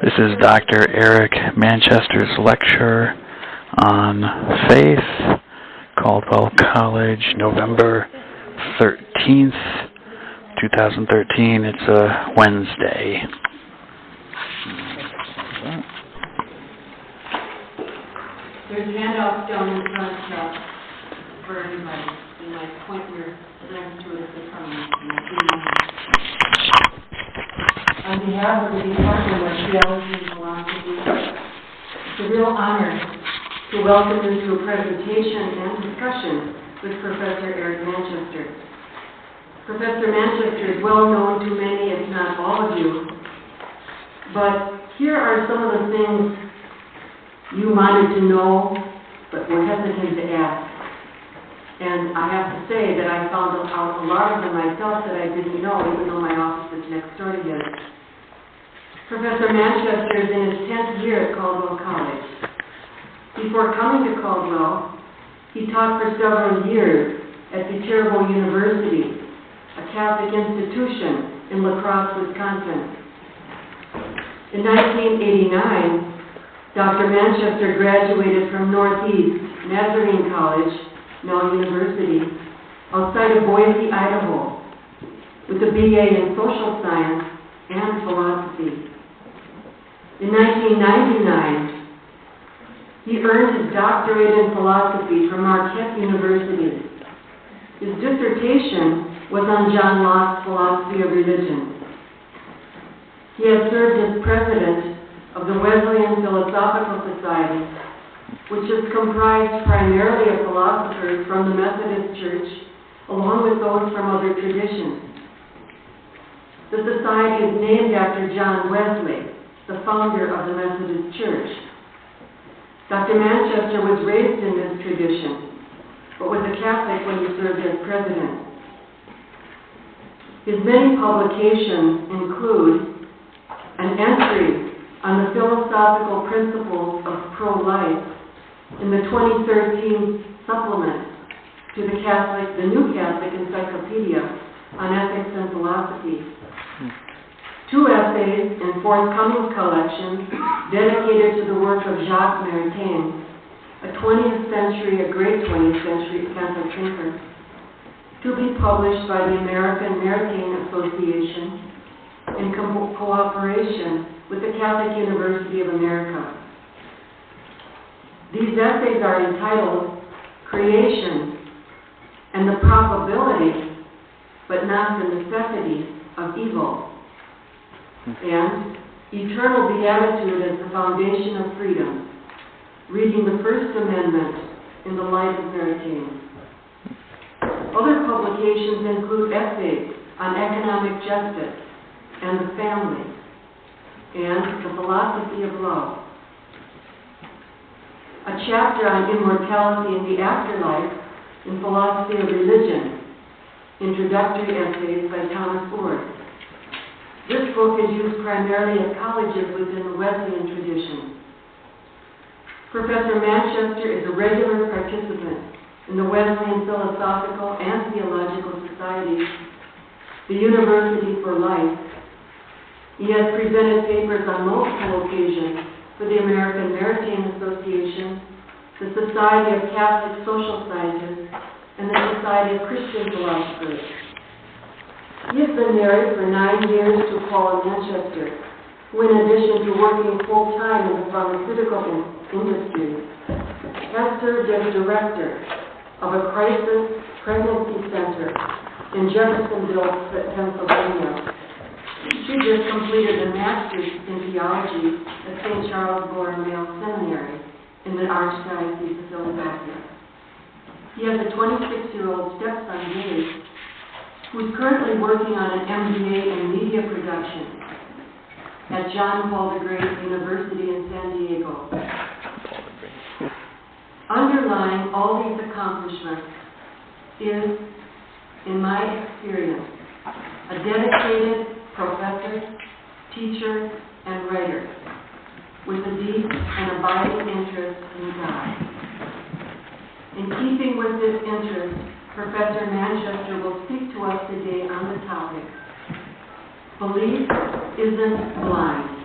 This is Dr. Eric Manchester's lecture on faith, Caldwell College, November 13th, 2013. It's a Wednesday. There's handouts down in front for everybody, and I point your friends to it as they come in. On behalf of the Department of Theology and Philosophy, it's a real honor to welcome you to a presentation and discussion with Professor Eric Manchester. Professor Manchester is well known to many, if not all of you, but here are some of the things you wanted to know, but were hesitant to ask. And I have to say that I found out a lot of them myself that I didn't know, even though my office is next door to his. Professor Manchester is in his 10th year at Caldwell College. Before coming to Caldwell, he taught for several years at Viterbo University, a Catholic institution in La Crosse, Wisconsin. In 1989, Dr. Manchester graduated from Northeast Nazarene College, now University, outside of Boise, Idaho, with a BA in Social Science and Philosophy. In 1999, he earned his doctorate in philosophy from Marquette University. His dissertation was on John Locke's philosophy of religion. He has served as president of the Wesleyan Philosophical Society, which is comprised primarily of philosophers from the Methodist Church, along with those from other traditions. The society is named after John Wesley, the founder of the Methodist Church. Dr. Manchester was raised in this tradition, but was a Catholic when he served as president. His many publications include an entry on the philosophical principles of pro-life in the 2013 supplement to the New Catholic Encyclopedia on Ethics and Philosophy. 2 essays in forthcoming collections dedicated to the work of Jacques Maritain, a great 20th century Catholic thinker, to be published by the American Maritain Association in cooperation with the Catholic University of America. These essays are entitled Creation and the Probability, but not the Necessity, of Evil, and Eternal Beatitude as the Foundation of Freedom, reading the First Amendment in the light of Maritain. Other publications include essays on economic justice and the family, and the philosophy of love. A chapter on immortality in the afterlife in Philosophy of Religion, introductory essays by Thomas Ford. This book is used primarily at colleges within the Wesleyan tradition. Professor Manchester is a regular participant in the Wesleyan Philosophical and Theological Societies, the University for Life. He has presented papers on multiple occasions for the American Maritain Association, the Society of Catholic Social Scientists, and the Society of Christian Philosophers. He has been married for 9 years to Paula Manchester, who, in addition to working full-time in the pharmaceutical industry, has served as director of a crisis pregnancy center in Jeffersonville, Pennsylvania. She just completed a master's in theology at St. Charles Borromeo Seminary in the Archdiocese of Philadelphia. He has a 26-year-old stepson, Dave, who's currently working on an MBA in media production at John Paul the Great University in San Diego. Underlying all these accomplishments is, in my experience, a dedicated professor, teacher, and writer with a deep and abiding interest in God. In keeping with this interest, Professor Manchester will speak to us today on the topic, Belief Isn't Blind.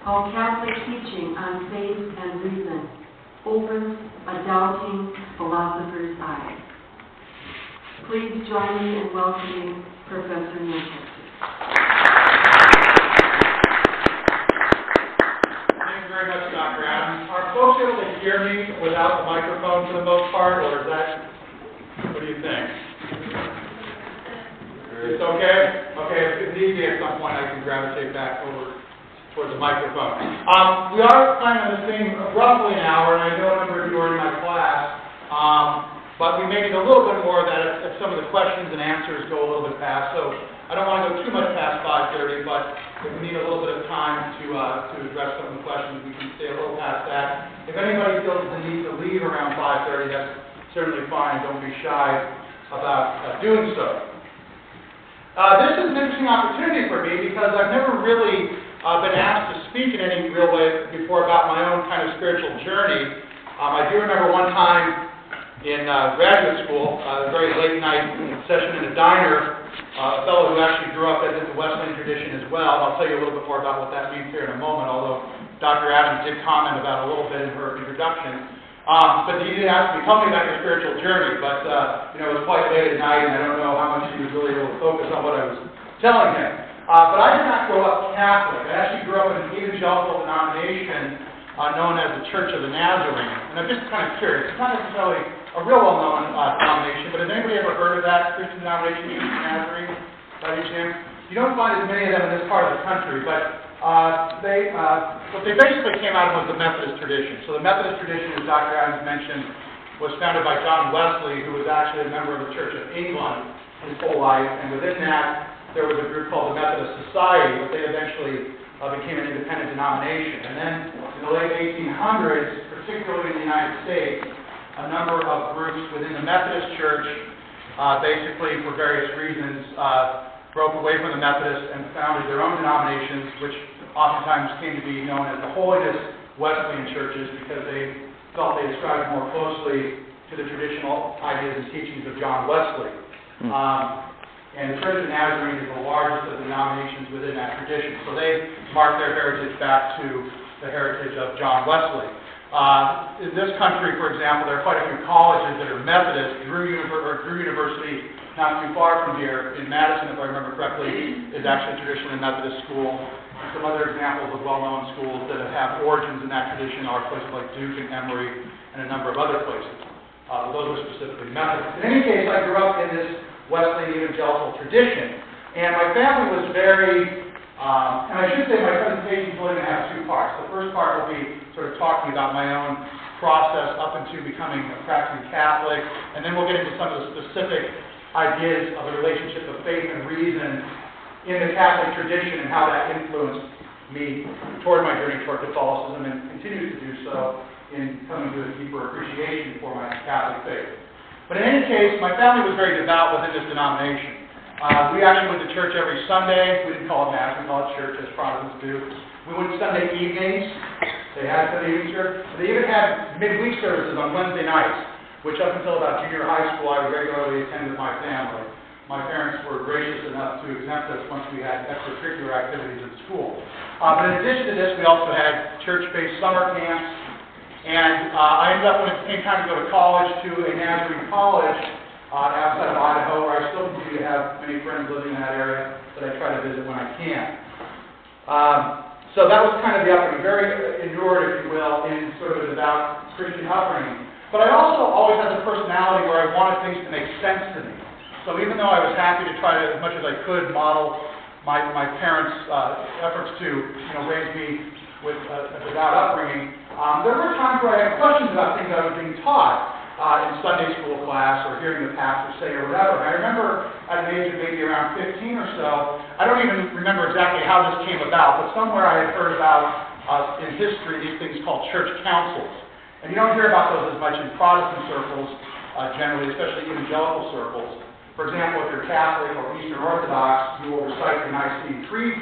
how Catholic teaching on faith and reason opens a doubting philosopher's eye. Please join me in welcoming Professor Manchester. Thank you very much, Dr. Adams. Are folks able to hear me without the microphone for the most part, or is that, what do you think? It's okay? Okay, if it's easy at some point, I can gravitate back over towards the microphone. We are planning on this thing roughly an hour, and I know a number of you are in my class, but we may need a little bit more of that if some of the questions and answers go a little bit past. So I don't want to go too much past 5:30, but if we need a little bit of time to address some of the questions, we can stay a little past that. If anybody feels the need to leave around 5:30, that's certainly fine. Don't be shy about doing so. This is an interesting opportunity for me because I've never really been asked to speak in any real way before about my own kind of spiritual journey. I do remember one time in graduate school, a very late night session in a diner, a fellow who actually grew up in the Wesleyan tradition as well, and I'll tell you a little bit more about what that means here in a moment, although Dr. Adams did comment about it a little bit in her introduction. But he did ask me, tell me about your spiritual journey, but it was quite late at night, and I don't know how much he was really able to focus on what I was telling him. But I did not grow up Catholic. I actually grew up in an evangelical denomination known as the Church of the Nazarene. And I'm just kind of curious. It's not necessarily a real well-known denomination, but has anybody ever heard of that Christian denomination, Church of the Nazarene, by any chance? You don't find as many of them in this part of the country, but what they basically came out of was the Methodist tradition. So the Methodist tradition, as Dr. Adams mentioned, was founded by John Wesley, who was actually a member of the Church of England his whole life, and within that, there was a group called the Methodist Society, but they eventually became an independent denomination. And then in the late 1800s, particularly in the United States, a number of groups within the Methodist Church, basically for various reasons, broke away from the Methodists and founded their own denominations, which oftentimes came to be known as the Holiness Wesleyan churches because they felt they described more closely to the traditional ideas and teachings of John Wesley. And the Church of the Nazarene is the largest of the denominations within that tradition. So they mark their heritage back to the heritage of John Wesley. In this country, for example, there are quite a few colleges that are Methodist. Drew University, not too far from here, in Madison, if I remember correctly, is actually a traditionally Methodist school. And some other examples of well-known schools that have origins in that tradition are places like Duke and Emory and a number of other places. Those are specifically Methodist. In any case, I grew up in this Wesleyan evangelical tradition, and my family was very, and I should say my presentation is really going to have two parts. The first part will be sort of talking about my own process up into becoming a practicing Catholic, and then we'll get into some of the specific ideas of the relationship of faith and reason in the Catholic tradition and how that influenced me toward my journey toward Catholicism and continues to do so in coming to a deeper appreciation for my Catholic faith. But in any case, my family was very devout within this denomination. We actually went to church every Sunday. We didn't call it Mass, we call it church, as Protestants do. We went Sunday evenings. They had Sunday evening church. They even had midweek services on Wednesday nights, which up until about junior high school, I would regularly attend with my family. My parents were gracious enough to exempt us once we had extracurricular activities in school. But in addition to this, we also had church-based summer camps. And I ended up, when it came time to go to college, to a Nazarene college outside of Idaho, where I still continue to have many friends living in that area that I try to visit when I can. So that was kind of the upbringing, very inured, if you will, in sort of a devout Christian upbringing. But I also always had the personality where I wanted things to make sense to me. So even though I was happy to try to, as much as I could, model my parents' efforts to raise me with a devout upbringing, there were times where I had questions about things I was being taught in Sunday school class or hearing the pastor say or whatever. And I remember at an age of maybe around 15 or so, I don't even remember exactly how this came about, but somewhere I had heard about in history these things called church councils. And you don't hear about those as much in Protestant circles generally, especially evangelical circles. For example, if you're Catholic or Eastern Orthodox, you will recite the Nicene Creed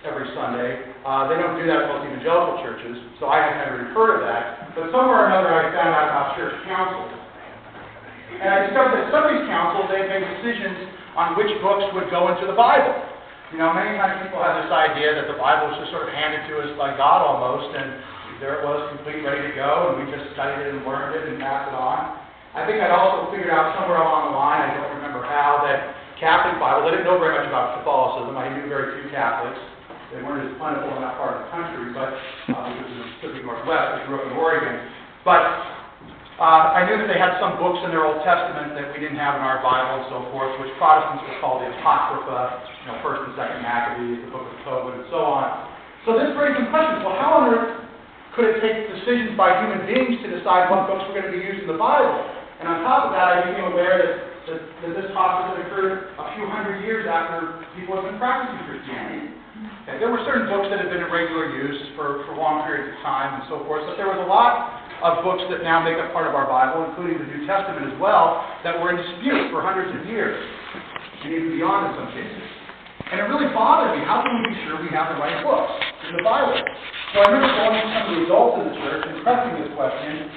every Sunday. They don't do that at most evangelical churches, so I had never even heard of that. But somewhere or another I found out about church councils. And I discovered that some of these councils, they had made decisions on which books would go into the Bible. Many times people have this idea that the Bible was just sort of handed to us by God almost, and there it was, complete, ready to go, and we just studied it and learned it and passed it on. I think I'd also figured out somewhere along the line, I don't remember how, that Catholic Bibles, I didn't know very much about Catholicism. I knew very few Catholics. They weren't as plentiful in that part of the country, but because of the Pacific Northwest, I grew up in Oregon. But I knew that they had some books in their Old Testament that we didn't have in our Bible and so forth, which Protestants would call the Apocrypha, First and Second Maccabees, the Book of Tobit, and so on. So this raised some questions. Well, how on earth could it take decisions by human beings to decide what books were going to be used in the Bible? And on top of that, I became aware that this process had occurred a few hundred years after people had been practicing Christianity. And there were certain books that had been in regular use for long periods of time and so forth, but there was a lot of books that now make up part of our Bible, including the New Testament as well, that were in dispute for hundreds of years, and even beyond in some cases. And it really bothered me. How can we be sure we have the right books in the Bible? So I remember going to some of the adults in the church and pressing this question,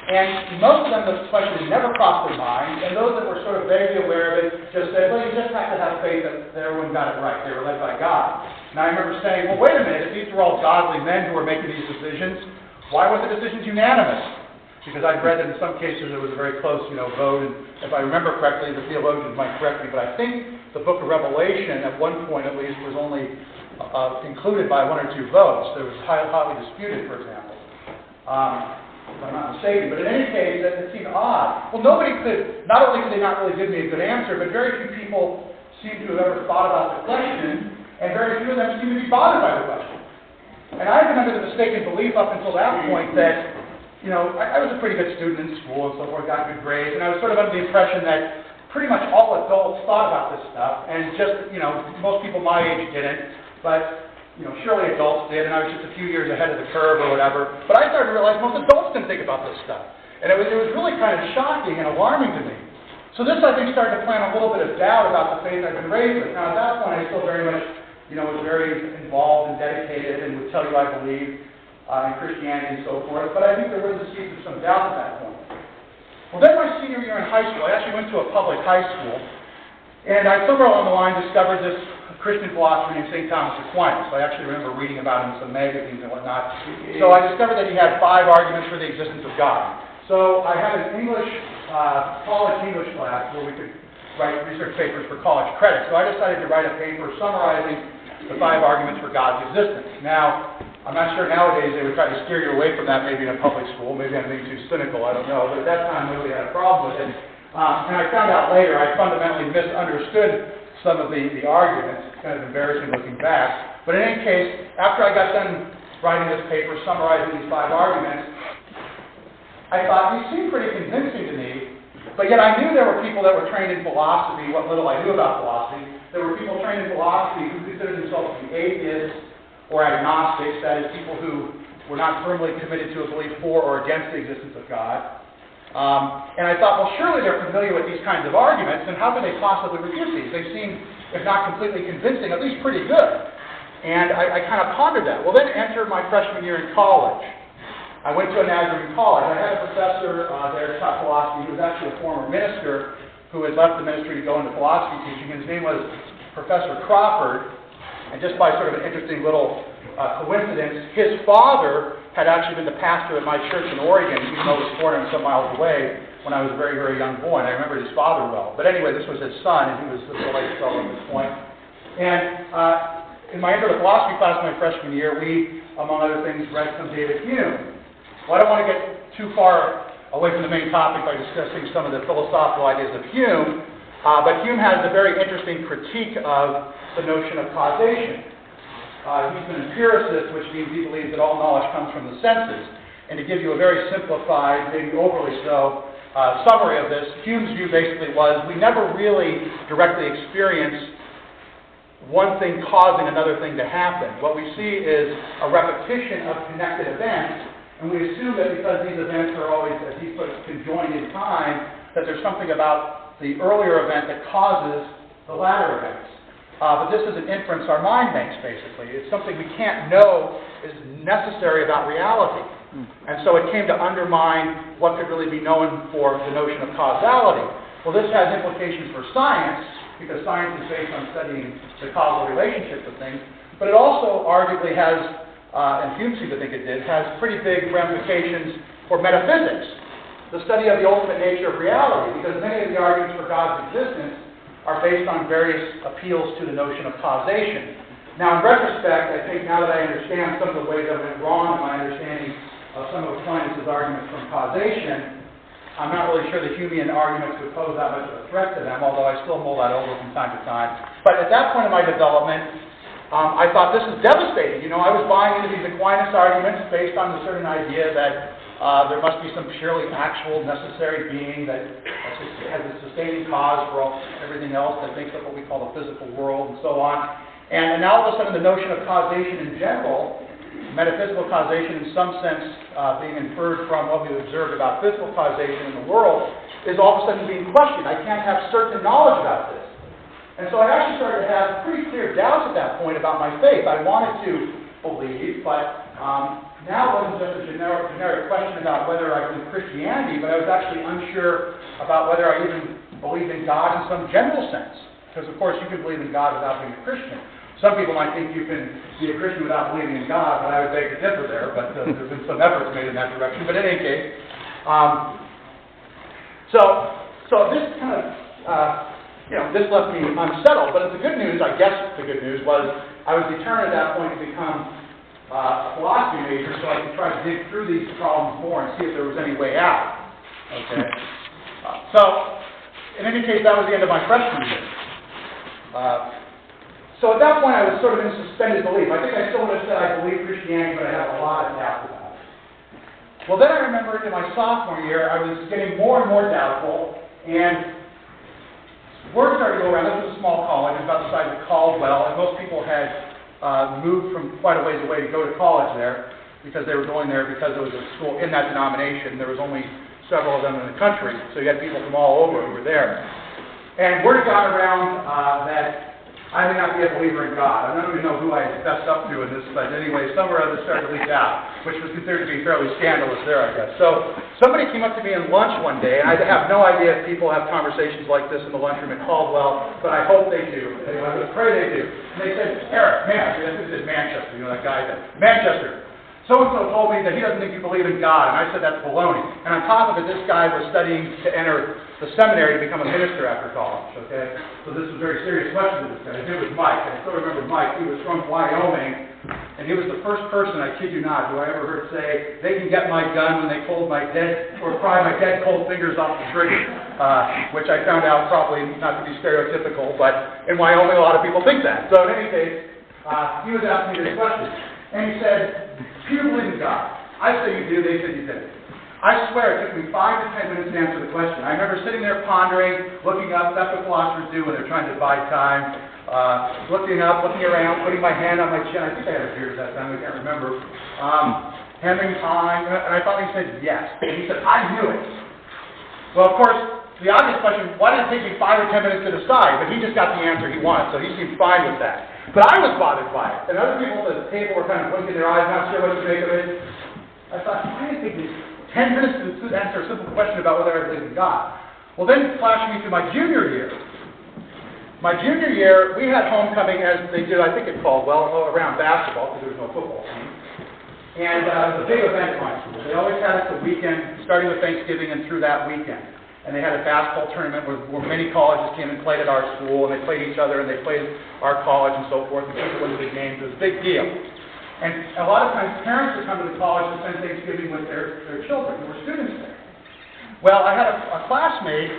and most of them, the question never crossed their mind, and those that were sort of vaguely aware of it just said, well, you just have to have faith that everyone got it right. They were led by God. And I remember saying, well, wait a minute, if these were all godly men who were making these decisions, why were the decisions unanimous? Because I've read that in some cases it was a very close, vote, and if I remember correctly, the theologians might correct me, but I think the book of Revelation, at one point at least, was only included by 1 or 2 votes. There was highly disputed, for example. If I'm not mistaken, but in any case, it seemed odd. Well, not only could they not really give me a good answer, but very few people seem to have ever thought about the question, and very few of them seem to be bothered by the question. And I had been under the mistaken belief up until that point that, I was a pretty good student in school and so forth, got good grades, and I was sort of under the impression that pretty much all adults thought about this stuff, and just, most people my age didn't, but surely adults did, and I was just a few years ahead of the curve or whatever. But I started to realize most adults didn't think about this stuff. And it was really kind of shocking and alarming to me. So this, I think, started to plant a little bit of doubt about the faith I'd been raised with. Now, at that point, I still very much, was very involved and dedicated and would tell you I believe in Christianity and so forth. But I think there was a seed of some doubt at that point. Well, then my senior year in high school, I actually went to a public high school. And I somewhere along the line discovered this Christian philosopher named St. Thomas Aquinas. I actually remember reading about him in some magazines and whatnot. So I discovered that he had 5 arguments for the existence of God. So I had an college English class where we could write research papers for college credit. So I decided to write a paper summarizing the 5 arguments for God's existence. Now, I'm not sure nowadays they would try to steer you away from that maybe in a public school. Maybe I'm being too cynical, I don't know. But at that time, nobody had a problem with it. And I found out later I fundamentally misunderstood some of the arguments. It's kind of embarrassing looking back. But in any case, after I got done writing this paper, summarizing these 5 arguments, I thought, these seem pretty convincing to me, but yet I knew there were people that were trained in philosophy, what little I knew about philosophy. There were people trained in philosophy who considered themselves to be atheists or agnostics, that is, people who were not firmly committed to a belief for or against the existence of God. And I thought, well, surely they're familiar with these kinds of arguments, and how could they possibly refute these? They seem, if not completely convincing, at least pretty good. And I kind of pondered that. Well, then entered my freshman year in college. I went to a Nazarene college. I had a professor there who taught philosophy who was actually a former minister who had left the ministry to go into philosophy teaching. His name was Professor Crawford. And just by sort of an interesting little coincidence, his father had actually been the pastor at my church in Oregon, even though it was 400 some miles away, when I was a very, very young boy. And I remember his father well. But anyway, this was his son, and he was a late fellow at this point. And in my intro to philosophy class my freshman year, we, among other things, read some David Hume. Well, I don't want to get too far away from the main topic by discussing some of the philosophical ideas of Hume, but Hume has a very interesting critique of the notion of causation. He's an empiricist, which means he believes that all knowledge comes from the senses. And to give you a very simplified, maybe overly so, summary of this, Hume's view basically was we never really directly experience one thing causing another thing to happen. What we see is a repetition of connected events, and we assume that because these events are always, as he puts, conjoined in time, that there's something about the earlier event that causes the latter events. But this is an inference our mind makes, basically. It's something we can't know is necessary about reality. And so it came to undermine what could really be known for the notion of causality. Well, this has implications for science, because science is based on studying the causal relationships of things, but it also arguably has, and Hume seemed to think it did, has pretty big ramifications for metaphysics, the study of the ultimate nature of reality, because many of the arguments for God's existence are based on various appeals to the notion of causation. Now, in retrospect, I think now that I understand some of the ways I went wrong in my understanding of some of Aquinas' arguments from causation, I'm not really sure the Humean arguments would pose that much of a threat to them, although I still mull that over from time to time. But at that point in my development, I thought this is devastating. You know, I was buying into these Aquinas arguments based on the certain idea that there must be some purely actual, necessary being that has a sustaining cause for everything else that makes up what we call the physical world and so on. And now all of a sudden the notion of causation in general, metaphysical causation in some sense being inferred from what we've observed about physical causation in the world, is all of a sudden being questioned. I can't have certain knowledge about this. And so I actually started to have pretty clear doubts at that point about my faith. I wanted to believe, but now it wasn't just a generic question about whether I believe Christianity, but I was actually unsure about whether I even believed in God in some general sense. Because, of course, you can believe in God without being a Christian. Some people might think you can be a Christian without believing in God, but I would beg to differ there, but there's been some efforts made in that direction. But in any case, so this kind of, this left me unsettled. But the good news, I guess the good news, was I was determined at that point to become a philosophy major so I could try to dig through these problems more and see if there was any way out. Okay? So, in any case, that was the end of my freshman year. So at that point, I was sort of in suspended belief. I think I still would have said I believe Christianity, but I had a lot of doubts about it. Well, then I remember in my sophomore year, I was getting more and more doubtful, and word started to go around. This was a small college, it was about the size of Caldwell, and most people had moved from quite a ways away to go to college there because they were going there because it was a school in that denomination. There was only several of them in the country, so you had people from all over who were there. And word got around that I may not be a believer in God. I don't even know who I fessed up to in this, but anyway, somewhere or other started to leak out, which was considered to be fairly scandalous there, I guess. So somebody came up to me in lunch one day, and I have no idea if people have conversations like this in the lunchroom at Caldwell, but I hope they do. I would pray they do. And they said, Eric, I think this is Manchester, you know that guy there. Manchester. So-and-so told me that he doesn't think you believe in God, and I said that's baloney. And on top of it, this guy was studying to enter the seminary to become a minister after college, okay? So this was a very serious question to this guy. His name was Mike. I still remember Mike. He was from Wyoming, and he was the first person, I kid you not, who I ever heard say, they can get my gun when they pulled my dead, or pry my dead cold fingers off the trigger, which I found out probably not to be stereotypical, but in Wyoming a lot of people think that. So in any case, he was asking me this question, and he said, do you believe in God? I said you do, they said you didn't. I swear it took me 5 to 10 minutes to answer the question. I remember sitting there pondering, looking up, that's what philosophers do when they're trying to buy time, looking up, looking around, putting my hand on my chin. I think I had a beard at that time, I can't remember. Hemming time, and I finally said yes. And he said, I knew it. Well, of course, the obvious question, why did it take me 5 or 10 minutes to decide? But he just got the answer he wanted, so he seemed fine with that. But I was bothered by it. And other people at the table were kind of blinking their eyes, not sure what to make of it. I thought, why did it take me 10 minutes to answer a simple question about whether I believe in God? Well, then it flashed me to my junior year. My junior year, we had homecoming as they do, I think it's called, well, around basketball, because there was no football team. And it was a big event at my school. They always had it the weekend, starting with Thanksgiving and through that weekend. And they had a basketball tournament where many colleges came and played at our school, and they played each other, and they played our college and so forth, and people win the big games. It was a big deal. And a lot of times parents would come to the college to spend Thanksgiving with their children who were students there. Well, I had a classmate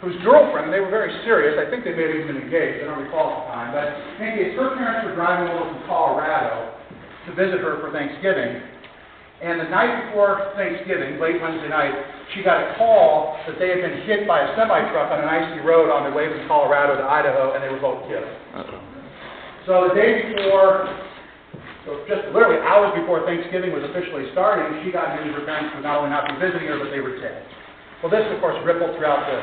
whose girlfriend, and they were very serious, I think they may have even been engaged, I don't recall at the time, but in any case, her parents were driving over from Colorado to visit her for Thanksgiving. And the night before Thanksgiving, late Wednesday night, she got a call that they had been hit by a semi-truck on an icy road on their way from Colorado to Idaho, and they were both killed. So the day before, so just literally hours before Thanksgiving was officially starting, she got news her parents would not only not be visiting her, but they were dead. Well, this, of course, rippled throughout the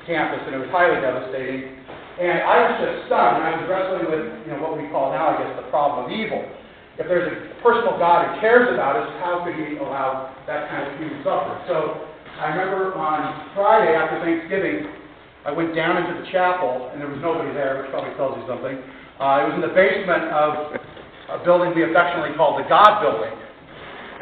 campus, and it was highly devastating. And I was just stunned, and I was wrestling with, what we call now, I guess, the problem of evil. If there's a personal God who cares about us, how could he allow that kind of human suffering? So I remember on Friday after Thanksgiving, I went down into the chapel, and there was nobody there, which probably tells you something. It was in the basement of a building we affectionately called the God Building.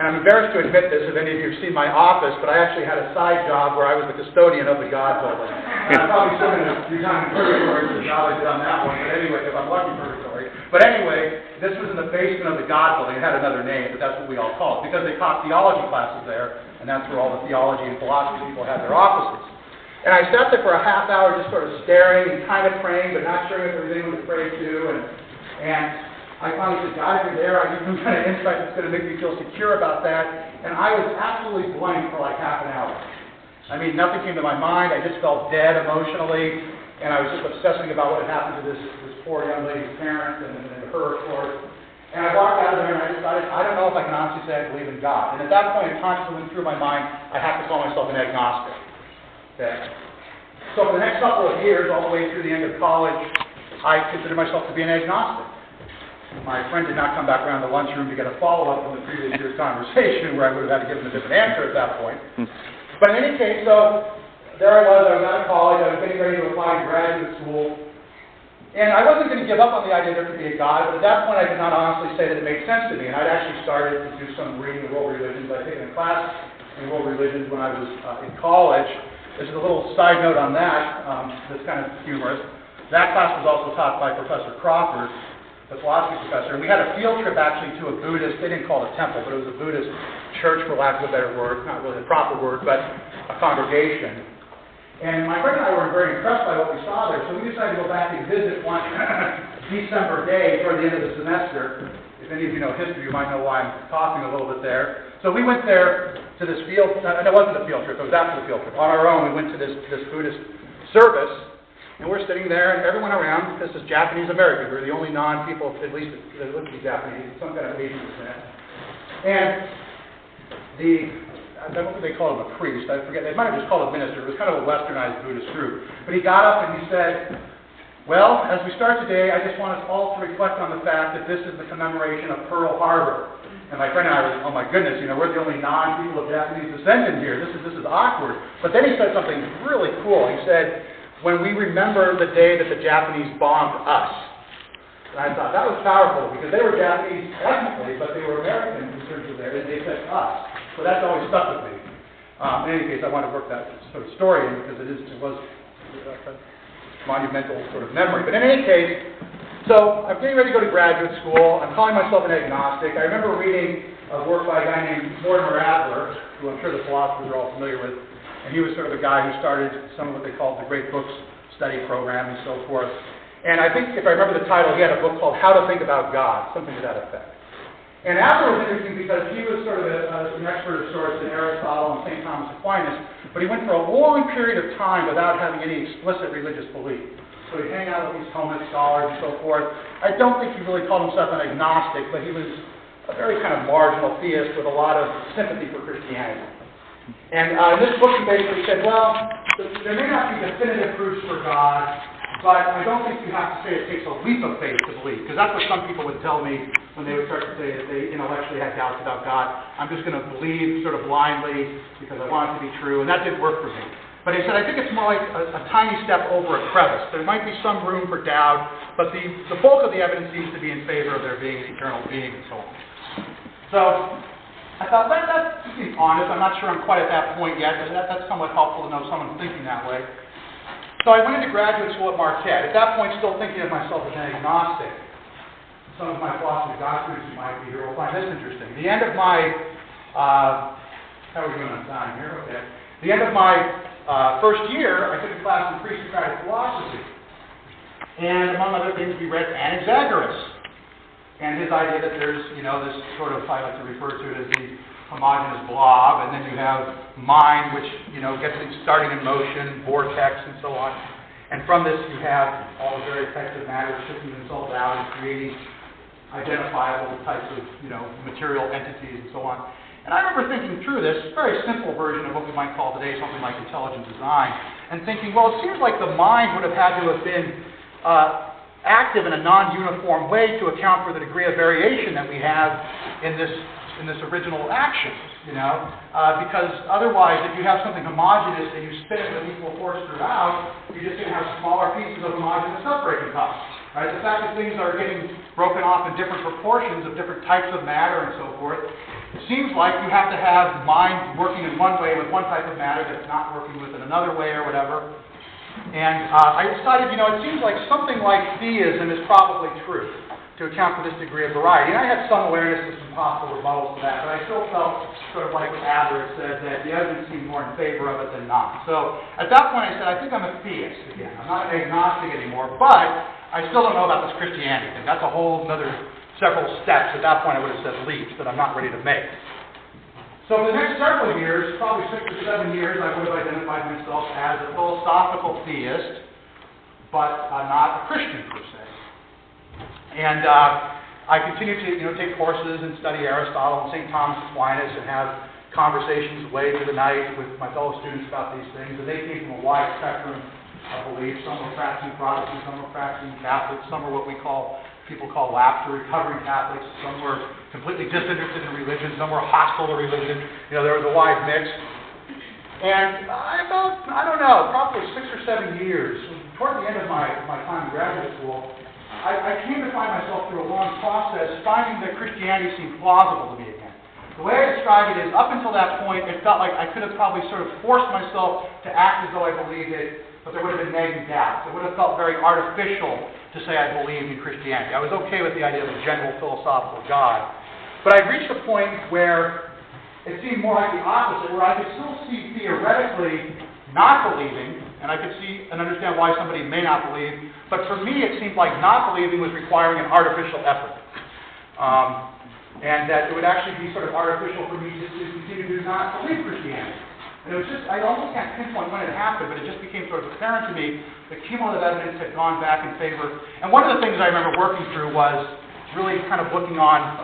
And I'm embarrassed to admit this if any of you have seen my office, but I actually had a side job where I was the custodian of the God Building. And I'm probably still going to do time in purgatory for the job I did on that one, but anyway, if I'm lucky purgatory. But anyway, this was in the basement of the God Building. It had another name, but that's what we all call it, because they taught theology classes there, and that's where all the theology and philosophy people had their offices. And I sat there for a half hour just sort of staring and kind of praying, but not sure if there was anyone to pray to. And I finally said, God, if you're there, I need some kind of insight that's going to make me feel secure about that. And I was absolutely blank for like half an hour. I mean, nothing came to my mind. I just felt dead emotionally. And I was just obsessing about what had happened to this poor young lady's parents and her, of course. And I walked out of there and I decided, I don't know if I can honestly say I believe in God. And at that point, it constantly went through my mind, I have to call myself an agnostic. Okay. So for the next couple of years, all the way through the end of college, I considered myself to be an agnostic. My friend did not come back around the lunchroom to get a follow-up from the previous year's conversation, where I would have had to give him a different answer at that point. But in any case, so there I was out of college, I was getting ready to apply to graduate school, and I wasn't going to give up on the idea there could be a God, but at that point I could not honestly say that it made sense to me, and I'd actually started to do some reading of world religions. I'd taken a class in world religions when I was in college. There's a little side note on that that's kind of humorous. That class was also taught by Professor Crawford, the philosophy professor, and we had a field trip actually to a Buddhist, they didn't call it a temple, but it was a Buddhist church, for lack of a better word, not really the proper word, but a congregation. And my friend and I were very impressed by what we saw there, so we decided to go back and visit one December day toward the end of the semester. If any of you know history, you might know why I'm talking a little bit there. So we went there to this field, and it wasn't a field trip, it was after the field trip. On our own, we went to this Buddhist service, and we're sitting there, and everyone around, this is Japanese American. We're the only non-people, at least that look to be Japanese, some kind of Asian descent. And I don't think they call him a priest, I forget, they might have just called him a minister. It was kind of a westernized Buddhist group. But he got up and he said, well, as we start today, I just want us all to reflect on the fact that this is the commemoration of Pearl Harbor. And my friend and I were like, oh my goodness, we're the only non-people of Japanese descent in here. This is awkward. But then he said something really cool. He said, when we remember the day that the Japanese bombed us. And I thought that was powerful, because they were Japanese ethnically, but they were American in terms of and they said us. So that's always stuck with me. In any case, I want to work that sort of story in, because it was a monumental sort of memory. But in any case, so I'm getting ready to go to graduate school. I'm calling myself an agnostic. I remember reading a work by a guy named Mortimer Adler, who I'm sure the philosophers are all familiar with. And he was sort of a guy who started some of what they called the Great Books Study Program and so forth. And I think, if I remember the title, he had a book called How to Think About God, something to that effect. And Adler was interesting because he was sort of an expert of sorts in Aristotle and St. Thomas Aquinas, but he went for a long period of time without having any explicit religious belief. So he'd hang out with these Talmudic scholars and so forth. I don't think he really called himself an agnostic, but he was a very kind of marginal theist with a lot of sympathy for Christianity. And in this book he basically said, well, there may not be definitive proofs for God, but I don't think you have to say it takes a leap of faith to believe, because that's what some people would tell me when they would start to say that they intellectually had doubts about God. I'm just going to believe sort of blindly because I want it to be true, and that didn't work for me. But he said, I think it's more like a tiny step over a crevice. There might be some room for doubt, but the bulk of the evidence seems to be in favor of there being an eternal being and so on. So I thought, well, that seems honest. I'm not sure I'm quite at that point yet, but that's somewhat helpful to know someone's thinking that way. So I went into graduate school at Marquette. At that point, still thinking of myself as an agnostic. Some of my philosophy of God students who might be here will find this interesting. The end of my, how are we doing on time here? Okay. The end of my first year, I took a class in pre-Socratic philosophy. And among other things, we read Anaxagoras. And his idea that there's, this sort of, I like to refer to it as the homogeneous blob, and then you have mind, which, gets things starting in motion, vortex, and so on. And from this, you have all the various types of matter shifting themselves out and creating identifiable types of, material entities and so on. And I remember thinking through this very simple version of what we might call today something like intelligent design, and thinking, well, it seems like the mind would have had to have been active in a non-uniform way to account for the degree of variation that we have in this in this original action, because otherwise, if you have something homogeneous and you spin it with equal force throughout, you're just going to have smaller pieces of homogeneous stuff breaking apart. Right? The fact that things are getting broken off in different proportions of different types of matter and so forth, it seems like you have to have mind working in one way with one type of matter that's not working with it another way or whatever. And I decided, it seems like something like theism is probably true to account for this degree of variety. And I had some awareness of some possible rebuttals to that, but I still felt sort of like what Adler said, that the evidence seemed more in favor of it than not. So at that point I said, I think I'm a theist again. I'm not an agnostic anymore, but I still don't know about this Christianity thing. That's a whole other several steps. At that point I would have said leaps that I'm not ready to make. So for the next several years, probably 6 or 7 years, I would have identified myself as a philosophical theist, but not a Christian per se. And I continued to take courses and study Aristotle and St. Thomas Aquinas and have conversations late into the night with my fellow students about these things. And they came from a wide spectrum of beliefs. Some were practicing Protestants, some were practicing Catholics, some were what people call lapsed or recovering Catholics, some were completely disinterested in religion, some were hostile to religion. There was a wide mix. And probably 6 or 7 years, toward the end of my time in graduate school, I came to find myself through a long process finding that Christianity seemed plausible to me again. The way I describe it is, up until that point, it felt like I could have probably sort of forced myself to act as though I believed it, but there would have been nagging doubts. It would have felt very artificial to say I believed in Christianity. I was okay with the idea of a general philosophical God. But I reached a point where it seemed more like the opposite, where I could still see theoretically not believing, and I could see and understand why somebody may not believe, but for me it seemed like not believing was requiring an artificial effort. And that it would actually be sort of artificial for me just to continue to not believe Christianity. And it was just, I almost can't pinpoint when it happened, but it just became sort of apparent to me the cumulative evidence had gone back in favor. And one of the things I remember working through was really kind of looking on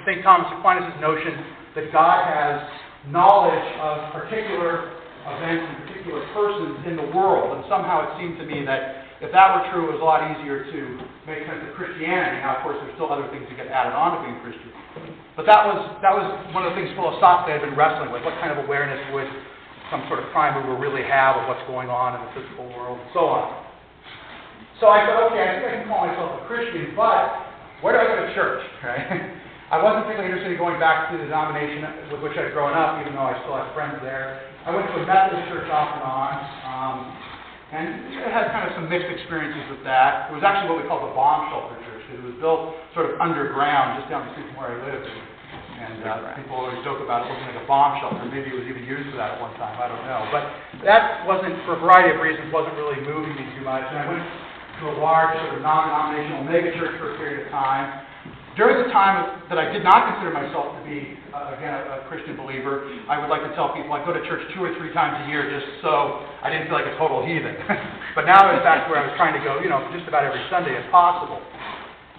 St. Thomas Aquinas' notion that God has knowledge of particular events and particular persons in the world. And somehow it seemed to me that if that were true, it was a lot easier to make sense of Christianity. Now, of course, there's still other things that get added on to being Christian. But that was one of the things philosophically I've been wrestling with. What kind of awareness would some sort of prime mover really have of what's going on in the physical world, and so on. So I said, okay, I think I can call myself a Christian, but where do I go to church, right? I wasn't particularly interested in going back to the denomination with which I'd grown up, even though I still have friends there. I went to a Methodist church off and on, and I had kind of some mixed experiences with that. It was actually what we call the bomb shelter church, because it was built sort of underground, just down the street from where I lived. And people always joke about it looking like a bomb shelter. Maybe it was even used for that at one time, I don't know. But that wasn't, for a variety of reasons, wasn't really moving me too much. And I went to a large sort of non-denominational megachurch for a period of time. During the time that I did not consider myself to be, again, a Christian believer, I would like to tell people I'd go to church 2 or 3 times a year just so I didn't feel like a total heathen. But now it's back to where I was trying to go, just about every Sunday if possible.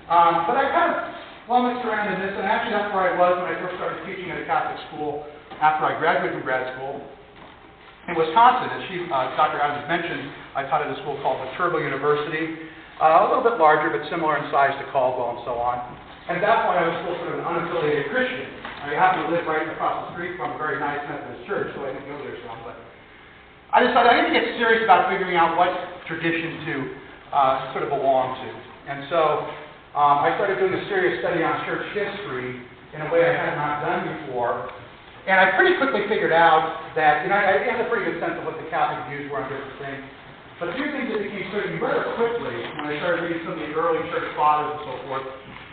But I kind of flummoxed around in this, and actually that's where I was when I first started teaching at a Catholic school after I graduated from grad school in Wisconsin. As Dr. Adams mentioned, I taught at a school called Viterbo University, a little bit larger but similar in size to Caldwell and so on. And at that point I was still sort of an unaffiliated Christian. I happened to live right across the street from a very nice Methodist church, so I didn't go there some. But I decided I need to get serious about figuring out what tradition to sort of belong to. And so I started doing a serious study on church history in a way I had not done before. And I pretty quickly figured out that, I had a pretty good sense of what the Catholic views were on different things. But 2 things that became clear to me rather quickly when I started reading some of the early church fathers and so forth,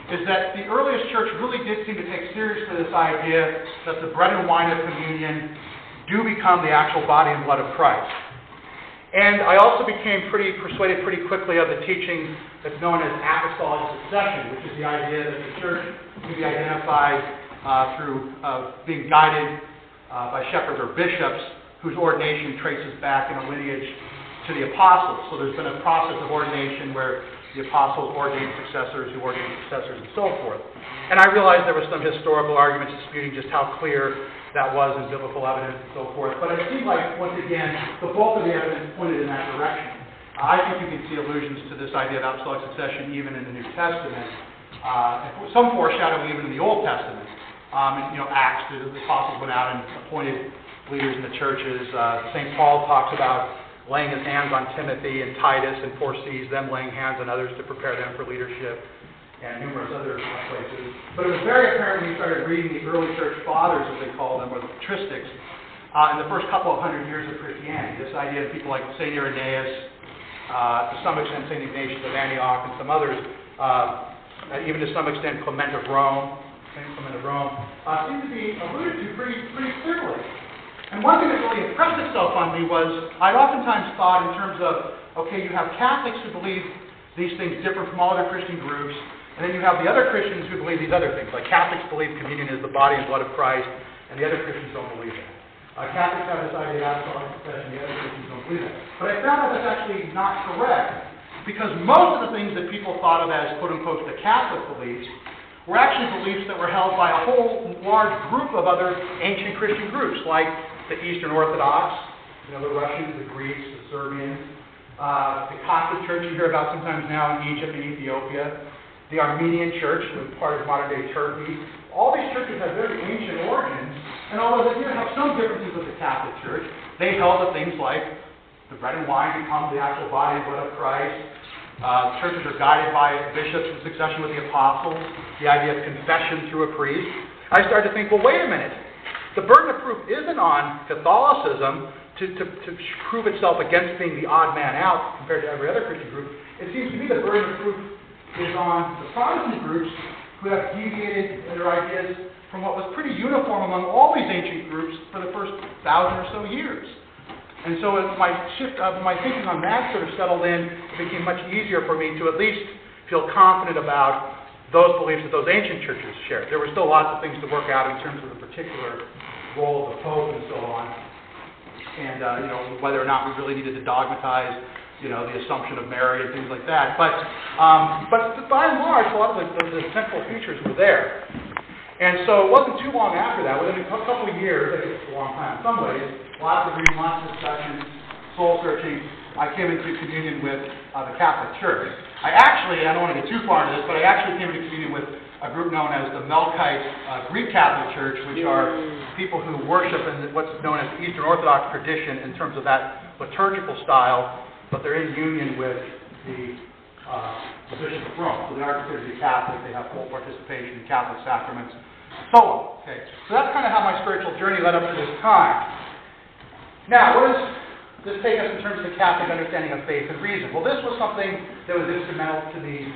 is that the earliest church really did seem to take seriously this idea that the bread and wine of communion do become the actual body and blood of Christ. And I also became persuaded pretty quickly of the teaching that's known as apostolic succession, which is the idea that the church can be identified through being guided by shepherds or bishops whose ordination traces back in a lineage to the apostles. So there's been a process of ordination where the apostles ordained successors who ordained successors and so forth. And I realized there were some historical arguments disputing just how clear that was in biblical evidence and so forth. But it seemed like, once again, the bulk of the evidence pointed in that direction. I think you can see allusions to this idea of apostolic succession even in the New Testament, and some foreshadowing even in the Old Testament. Acts, the apostles went out and appointed leaders in the churches. St. Paul talks about laying his hands on Timothy and Titus and foresees them laying hands on others to prepare them for leadership, and numerous other places. But it was very apparent when you started reading the early church fathers, as they call them, or the patristics, in the first couple of hundred years of Christianity. This idea of people like St. Irenaeus, to some extent St. Ignatius of Antioch, and some others, and even to some extent Clement of Rome, St. Clement of Rome, seem to be alluded to pretty clearly. And one thing that really impressed itself on me was I'd oftentimes thought in terms of, okay, you have Catholics who believe these things differ from all other Christian groups, and then you have the other Christians who believe these other things. Like Catholics believe communion is the body and blood of Christ, and the other Christians don't believe that. Catholics have this idea of apostolic confession, the other Christians don't believe that. But I found out that's actually not correct, because most of the things that people thought of as quote-unquote the Catholic beliefs were actually beliefs that were held by a whole large group of other ancient Christian groups, like the Eastern Orthodox, the Russians, the Greeks, the Serbians, the Coptic Church you hear about sometimes now in Egypt and Ethiopia, the Armenian Church, which is part of modern-day Turkey. All these churches have very ancient origins, and although they do have some differences with the Catholic Church, they held that things like the bread and wine become the actual body and blood of Christ. Churches are guided by bishops in succession with the apostles, the idea of confession through a priest. I started to think, well, wait a minute. The burden of proof isn't on Catholicism to prove itself against being the odd man out compared to every other Christian group. It seems to me the burden of proof is on the Protestant groups who have deviated in their ideas from what was pretty uniform among all these ancient groups for the first 1,000 or so years. And so as my thinking on that sort of settled in, it became much easier for me to at least feel confident about those beliefs that those ancient churches shared. There were still lots of things to work out in terms of the particular role of the Pope and so on, and whether or not we really needed to dogmatize, the Assumption of Mary and things like that. But by and large, a lot of the central features were there. And so it wasn't too long after that, within a couple of years, I guess it's a long time in some ways, lots of reading, lots of discussion, soul searching, I came into communion with the Catholic Church. I don't want to get too far into this, but I actually came into communion with a group known as the Melkite Greek Catholic Church, which are people who worship in what's known as the Eastern Orthodox tradition in terms of that liturgical style, but they're in union with the Bishop of Rome. So they are considered to be Catholic, they have full participation in Catholic sacraments, so on. Okay. So that's kind of how my spiritual journey led up to this time. Now, what does this take us in terms of the Catholic understanding of faith and reason? Well, this was something that was instrumental to me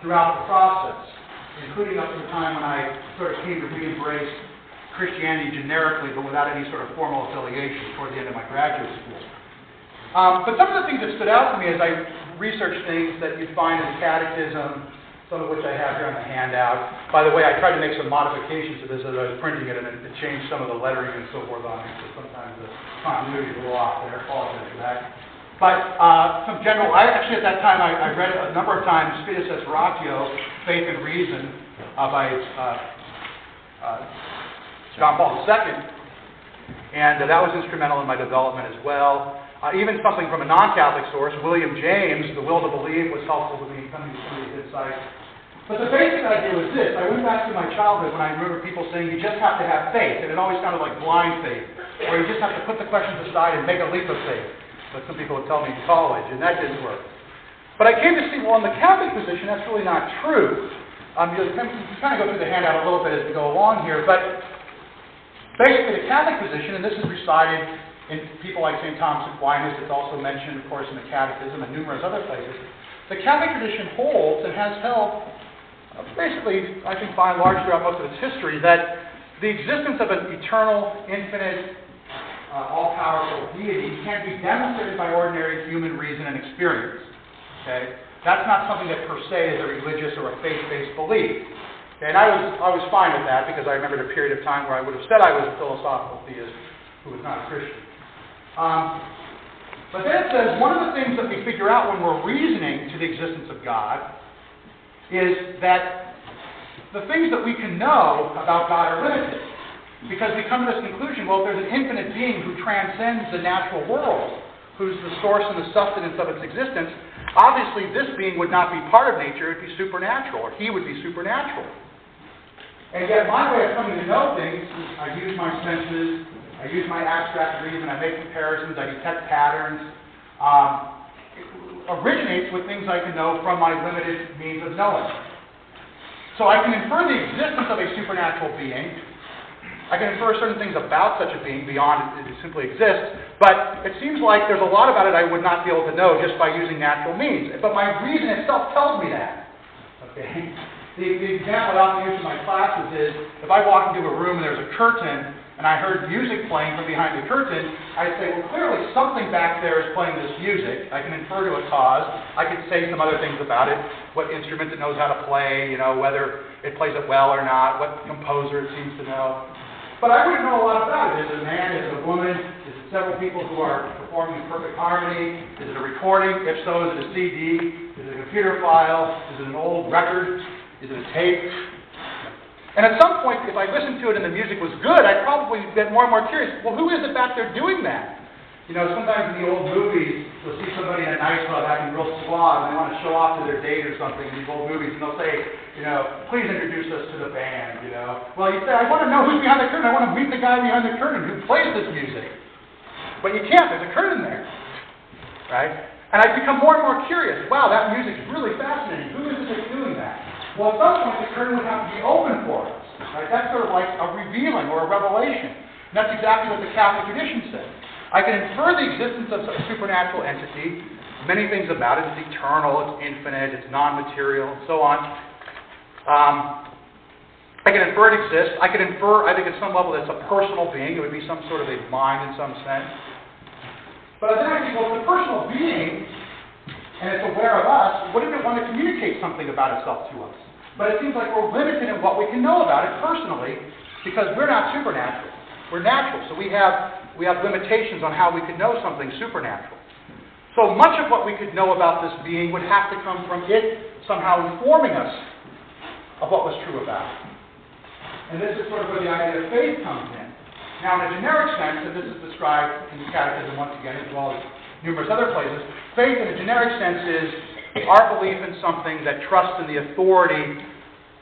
throughout the process, including up to the time when I sort of came to re-embrace Christianity generically, but without any sort of formal affiliation toward the end of my graduate school. But some of the things that stood out to me as I researched things that you find in the Catechism, some of which I have here on the handout. By the way, I tried to make some modifications to this as I was printing it, and it changed some of the lettering and so forth on it, so sometimes the continuity is a little off there. I apologize for that. But some general, actually at that time I read a number of times Fides et Ratio, Faith and Reason, by John Paul II, and that was instrumental in my development as well. Even something from a non-Catholic source, William James, The Will to Believe, was helpful to me coming to some of these insights. But the basic idea was this. I went back to my childhood when I remember people saying you just have to have faith, and it always sounded like blind faith, or you just have to put the questions aside and make a leap of faith. But some people would tell me in college, and that didn't work. But I came to see, well, in the Catholic position, that's really not true. You kind of go through the handout a little bit as we go along here, but basically the Catholic position, and this is recited in people like St. Thomas Aquinas, it's also mentioned, of course, in the Catechism and numerous other places. The Catholic tradition holds and has held, basically, I think by and large throughout most of its history, that the existence of an eternal, infinite, all-powerful deity can be demonstrated by ordinary human reason and experience. Okay? That's not something that per se is a religious or a faith-based belief. Okay? And I was fine with that because I remembered a period of time where I would have said I was a philosophical theist who was not a Christian. But then it says, one of the things that we figure out when we're reasoning to the existence of God is that the things that we can know about God are limited. Because we come to this conclusion, well, if there's an infinite being who transcends the natural world, who's the source and the sustenance of its existence, obviously this being would not be part of nature, it would be supernatural, or he would be supernatural. And yet my way of coming to know things is I use my senses, I use my abstract reason, I make comparisons, I detect patterns. It originates with things I can know from my limited means of knowing. So I can infer the existence of a supernatural being. I can infer certain things about such a being beyond it simply exists, but it seems like there's a lot about it I would not be able to know just by using natural means. But my reason itself tells me that. Okay? The example I often use in my classes is, if I walk into a room and there's a curtain, and I heard music playing from behind the curtain, I say, well, clearly something back there is playing this music. I can infer to a cause. I could say some other things about it, what instrument it knows how to play, whether it plays it well or not, what composer it seems to know. But I wouldn't know a lot about it. Is it a man? Is it a woman? Is it several people who are performing in perfect harmony? Is it a recording? If so, is it a CD? Is it a computer file? Is it an old record? Is it a tape? And at some point, if I listened to it and the music was good, I'd probably get more and more curious. Well, who is it back there doing that? Sometimes in the old movies, you'll see somebody in a nightclub acting real suave, and they want to show off to their date or something in these old movies, and they'll say, please introduce us to the band, Well, you say, I want to know who's behind the curtain. I want to meet the guy behind the curtain who plays this music. But you can't. There's a curtain there. Right? And I become more and more curious. Wow, that music's really fascinating. Who is it that's doing that? Well, at some point, the curtain would have to be open for us. Right? That's sort of like a revealing or a revelation. And that's exactly what the Catholic tradition says. I can infer the existence of a supernatural entity, many things about it. It's eternal, it's infinite, it's non-material, and so on. I can infer it exists. I can infer, I think at some level, that it's a personal being. It would be some sort of a mind in some sense. But then I think, well, if it's a personal being, and it's aware of us, wouldn't it want to communicate something about itself to us? But it seems like we're limited in what we can know about it personally, because we're not supernatural. We're natural, so we have limitations on how we could know something supernatural. So much of what we could know about this being would have to come from it somehow informing us of what was true about it. And this is sort of where the idea of faith comes in. Now, in a generic sense, and this is described in the Catechism once again, as well as numerous other places, faith in a generic sense is our belief in something that trusts in the authority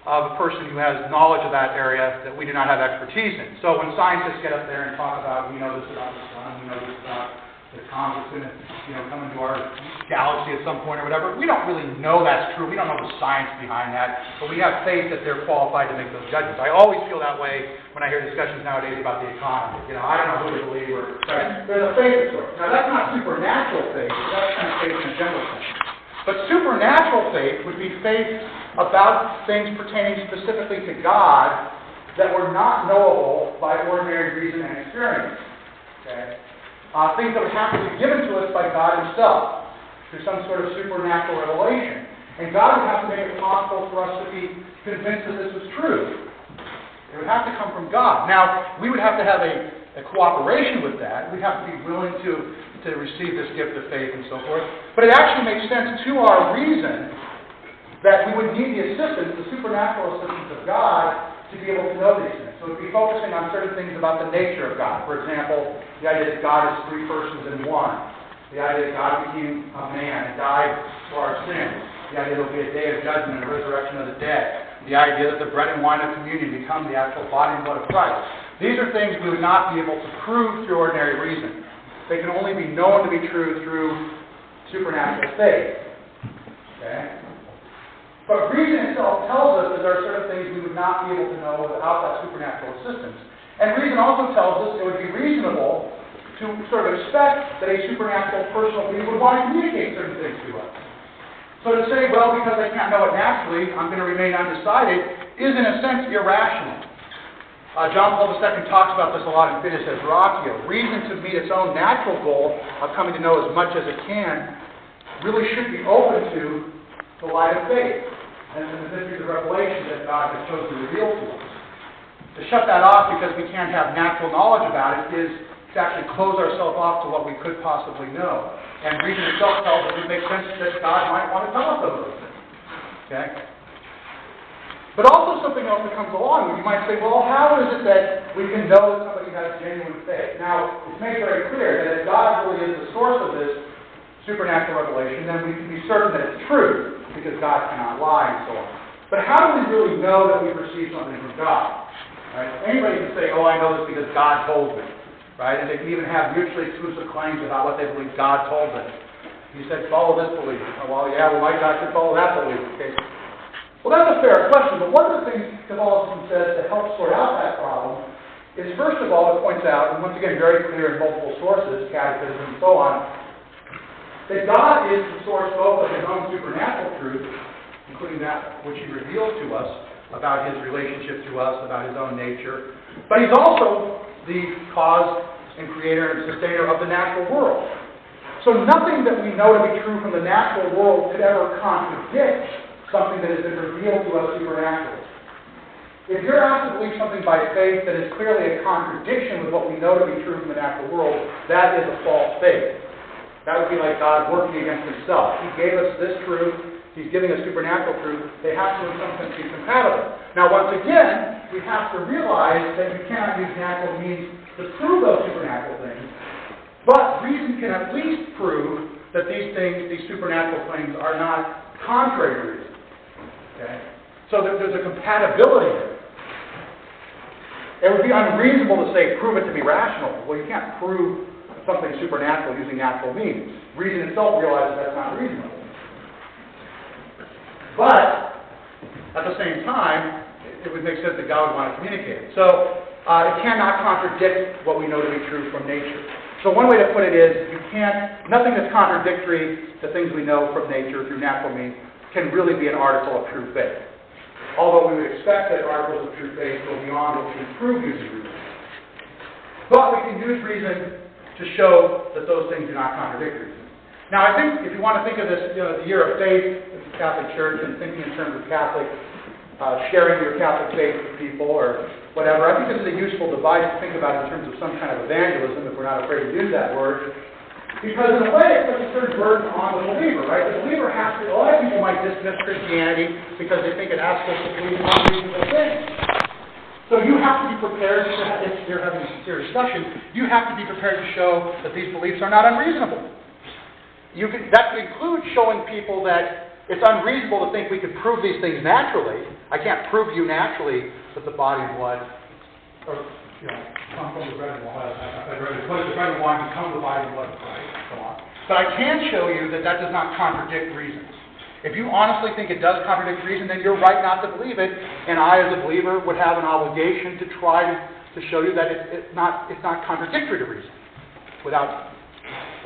of a person who has knowledge of that area that we do not have expertise in. So when scientists get up there and talk about, we know this about the sun, we know this about the comet that's going to come into our galaxy at some point or whatever, we don't really know that's true. We don't know the science behind that, but we have faith that they're qualified to make those judgments. I always feel that way when I hear discussions nowadays about the economy. I don't know who to believe or... Right? There's a faith of sorts. Now, that's not supernatural faith, but that's kind of faith in a general sense. But supernatural faith would be faith about things pertaining specifically to God that were not knowable by ordinary reason and experience. Okay? Things that would have to be given to us by God Himself through some sort of supernatural revelation. And God would have to make it possible for us to be convinced that this was true. It would have to come from God. Now, we would have to have a cooperation with that. We'd have to be willing to receive this gift of faith and so forth. But it actually makes sense to our reason that we would need the assistance, the supernatural assistance of God, to be able to know these things. So we'd be focusing on certain things about the nature of God. For example, the idea that God is three persons in one. The idea that God became a man and died for our sins. The idea that there will be a day of judgment and a resurrection of the dead. The idea that the bread and wine of communion become the actual body and blood of Christ. These are things we would not be able to prove through ordinary reason. They can only be known to be true through supernatural faith. Okay? But reason itself tells us that there are certain things we would not be able to know without that supernatural assistance. And reason also tells us it would be reasonable to sort of expect that a supernatural personal being would want to communicate certain things to us. So to say, well, because I can't know it naturally, I'm going to remain undecided, is in a sense irrational. John Paul II talks about this a lot in Fides et Ratio. Reason to meet its own natural goal of coming to know as much as it can really should be open to the light of faith and the mystery of revelation that God has chosen to reveal to us. To shut that off because we can't have natural knowledge about it is to actually close ourselves off to what we could possibly know. And reason itself tells us it makes sense that God might want to tell us those things. Okay? But also something else that comes along, you might say, well, how is it that we can know that somebody has genuine faith? Now, it's made very clear that if God really is the source of this supernatural revelation, then we can be certain that it's true, because God cannot lie and so on. But how do we really know that we receive something from God? Right? Anybody can say, oh, I know this because God told me. Right? And they can even have mutually exclusive claims about what they believe God told them. He said, follow this belief. Oh, well, yeah, well, my God said follow that belief. Okay. Well, that's a fair question, but one of the things Catholicism says to help sort out that problem is, first of all, it points out, and once again, very clear in multiple sources, catechism and so on, that God is the source both of his own supernatural truth, including that which he reveals to us about his relationship to us, about his own nature, but he's also the cause and creator and sustainer of the natural world. So nothing that we know to be true from the natural world could ever contradict something that has been revealed to us supernaturally. If you're asked to believe something by faith that is clearly a contradiction with what we know to be true from the natural world, that is a false faith. That would be like God working against himself. He gave us this truth. He's giving us supernatural truth. They have to, in some sense, be compatible. Now, once again, we have to realize that you cannot use natural means to prove those supernatural things. But reason can at least prove that these things, these supernatural claims, are not contrary to reason. Okay? So there's a compatibility there. It would be unreasonable to say, prove it to be rational. Well, you can't prove something supernatural using natural means. Reason itself realizes that's not reasonable. But, at the same time, it would make sense that God would want to communicate it. So, it cannot contradict what we know to be true from nature. So one way to put it is, nothing that's contradictory to things we know from nature through natural means can really be an article of true faith. Although we would expect that articles of true faith go beyond what we can prove using reason. But we can use reason to show that those things do not contradict reason. Now I think if you want to think of this, the year of faith in the Catholic Church and thinking in terms of Catholic, sharing your Catholic faith with people or whatever, I think this is a useful device to think about in terms of some kind of evangelism, if we're not afraid to use that word. Because in a way, it puts a certain burden on the believer, right? The believer has to, a lot of people might dismiss Christianity because they think it asks us to believe unreasonable things. So you have to be prepared, if you're having a sincere discussion, you have to be prepared to show that these beliefs are not unreasonable. That could include showing people that it's unreasonable to think we could prove these things naturally. I can't prove to you naturally that the body and blood, or, come from the bread and wine, what is the bread and wine become the body and blood of Christ, and so on. But I can show you that that does not contradict reason. If you honestly think it does contradict reason, then you're right not to believe it, and I, as a believer, would have an obligation to try to show you that it's not contradictory to reason, without,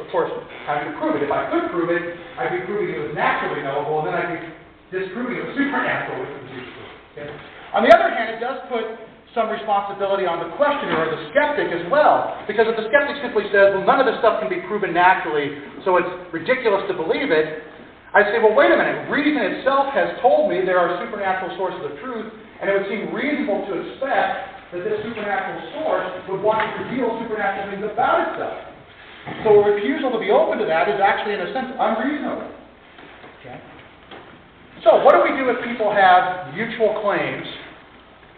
of course, having to prove it. If I could prove it, I'd be proving it was naturally knowable, and then I'd be disproving it was supernatural, which is useful. Okay? On the other hand, it does put some responsibility on the questioner or the skeptic as well. Because if the skeptic simply says, well, none of this stuff can be proven naturally, so it's ridiculous to believe it, I'd say, well, wait a minute. Reason itself has told me there are supernatural sources of truth, and it would seem reasonable to expect that this supernatural source would want to reveal supernatural things about itself. So a refusal to be open to that is actually, in a sense, unreasonable. Okay? So what do we do if people have mutual claims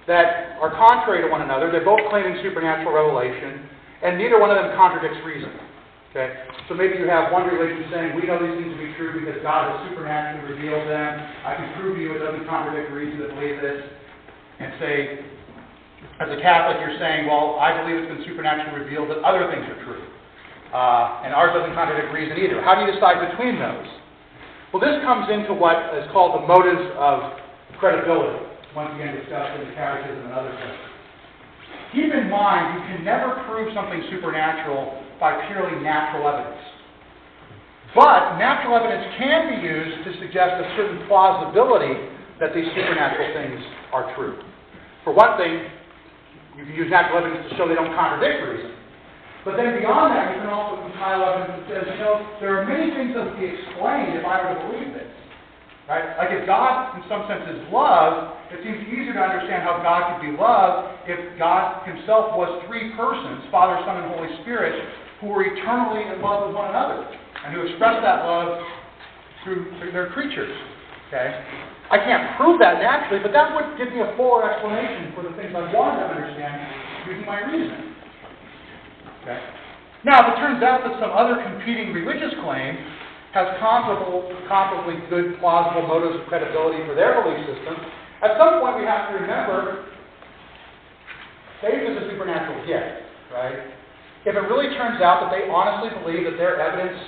that are contrary to one another? They're both claiming supernatural revelation, and neither one of them contradicts reason. Okay? So maybe you have one religion saying, we know these things to be true because God has supernaturally revealed them. I can prove to you it doesn't contradict reason to believe this. And say, as a Catholic, you're saying, well, I believe it's been supernaturally revealed that other things are true. And ours doesn't contradict reason either. How do you decide between those? Well, this comes into what is called the motives of credibility, once again discussed in the Catechism and other places. Keep in mind, you can never prove something supernatural by purely natural evidence. But natural evidence can be used to suggest a certain plausibility that these supernatural things are true. For one thing, you can use natural evidence to show they don't contradict reason. But then beyond that, you can also compile evidence that says, there are many things that would be explained if I were to believe this. Right? Like if God, in some sense, is love, it seems easier to understand how God could be love if God himself was three persons, Father, Son, and Holy Spirit, who were eternally in love with one another, and who expressed that love through their creatures. Okay? I can't prove that naturally, but that would give me a fuller explanation for the things I wanted to understand using my reasoning. Okay. Now, if it turns out that some other competing religious claim has comparably good, plausible motives of credibility for their belief system, At some point, we have to remember, faith is a supernatural gift, right? If it really turns out that they honestly believe that their evidence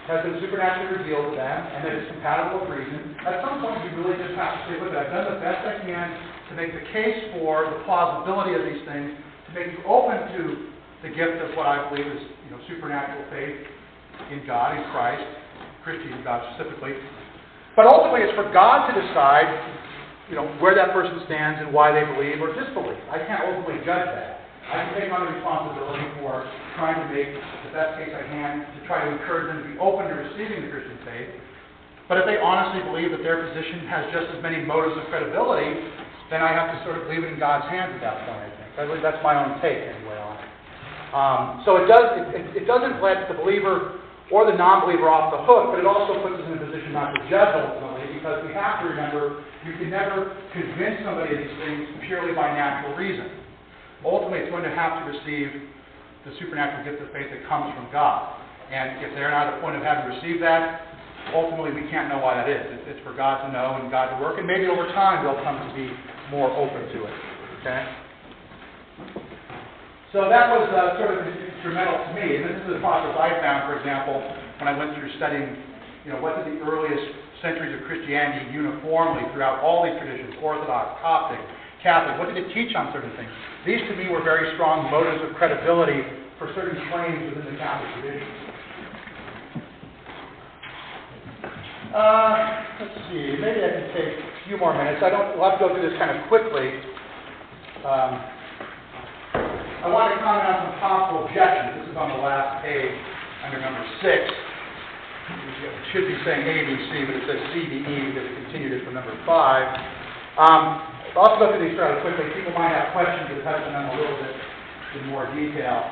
has been supernaturally revealed to them and that it's compatible with reason, at some point you really just have to say, look, I've done the best I can to make the case for the plausibility of these things, to make you open to the gift of what I believe is, supernatural faith in God, in Christ, Christian God specifically. But ultimately, it's for God to decide, where that person stands and why they believe or disbelieve. I can't ultimately judge that. I can take on the responsibility for trying to make the best case I can to try to encourage them to be open to receiving the Christian faith. But if they honestly believe that their position has just as many motives of credibility, then I have to sort of leave it in God's hands at that point, I think. I believe that's my own take anyway on it. So it doesn't let the believer or the non-believer off the hook, but it also puts us in a position not to judge ultimately, because we have to remember you can never convince somebody of these things purely by natural reason. Ultimately, it's going to have to receive the supernatural gift of faith that comes from God. And if they're not at the point of having received that, ultimately we can't know why that is. It's for God to know and God to work, and maybe over time they'll come to be more open to it. Okay? So that was sort of instrumental to me. And this is the process I found, for example, when I went through studying, what did the earliest centuries of Christianity uniformly throughout all these traditions, Orthodox, Coptic, Catholic, what did it teach on certain things? These to me were very strong motives of credibility for certain claims within the Catholic tradition. Let's see, maybe I can take a few more minutes. We'll have to go through this kind of quickly. I want to comment on some possible objections. This is on the last page under number 6. It should be saying ABC, but it says CDE because it continued it from number 5. I'll also go through these fairly quickly. People might have questions to touch on them a little bit in more detail.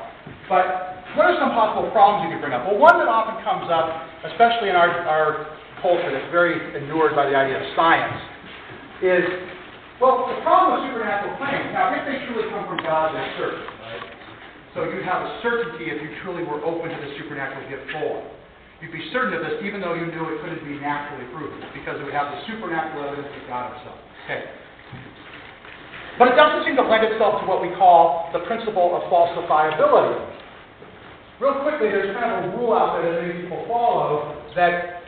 But what are some possible problems you could bring up? Well, one that often comes up, especially in our culture that's very inured by the idea of science, is, well, the problem with supernatural claims, now if they truly come from God, they're certain, right? So you'd have a certainty if you truly were open to the supernatural gift fully. You'd be certain of this even though you knew it couldn't be naturally proven, because it would have the supernatural evidence of God himself. Okay. But it doesn't seem to lend itself to what we call the principle of falsifiability. Real quickly, there's kind of a rule out there that many people follow that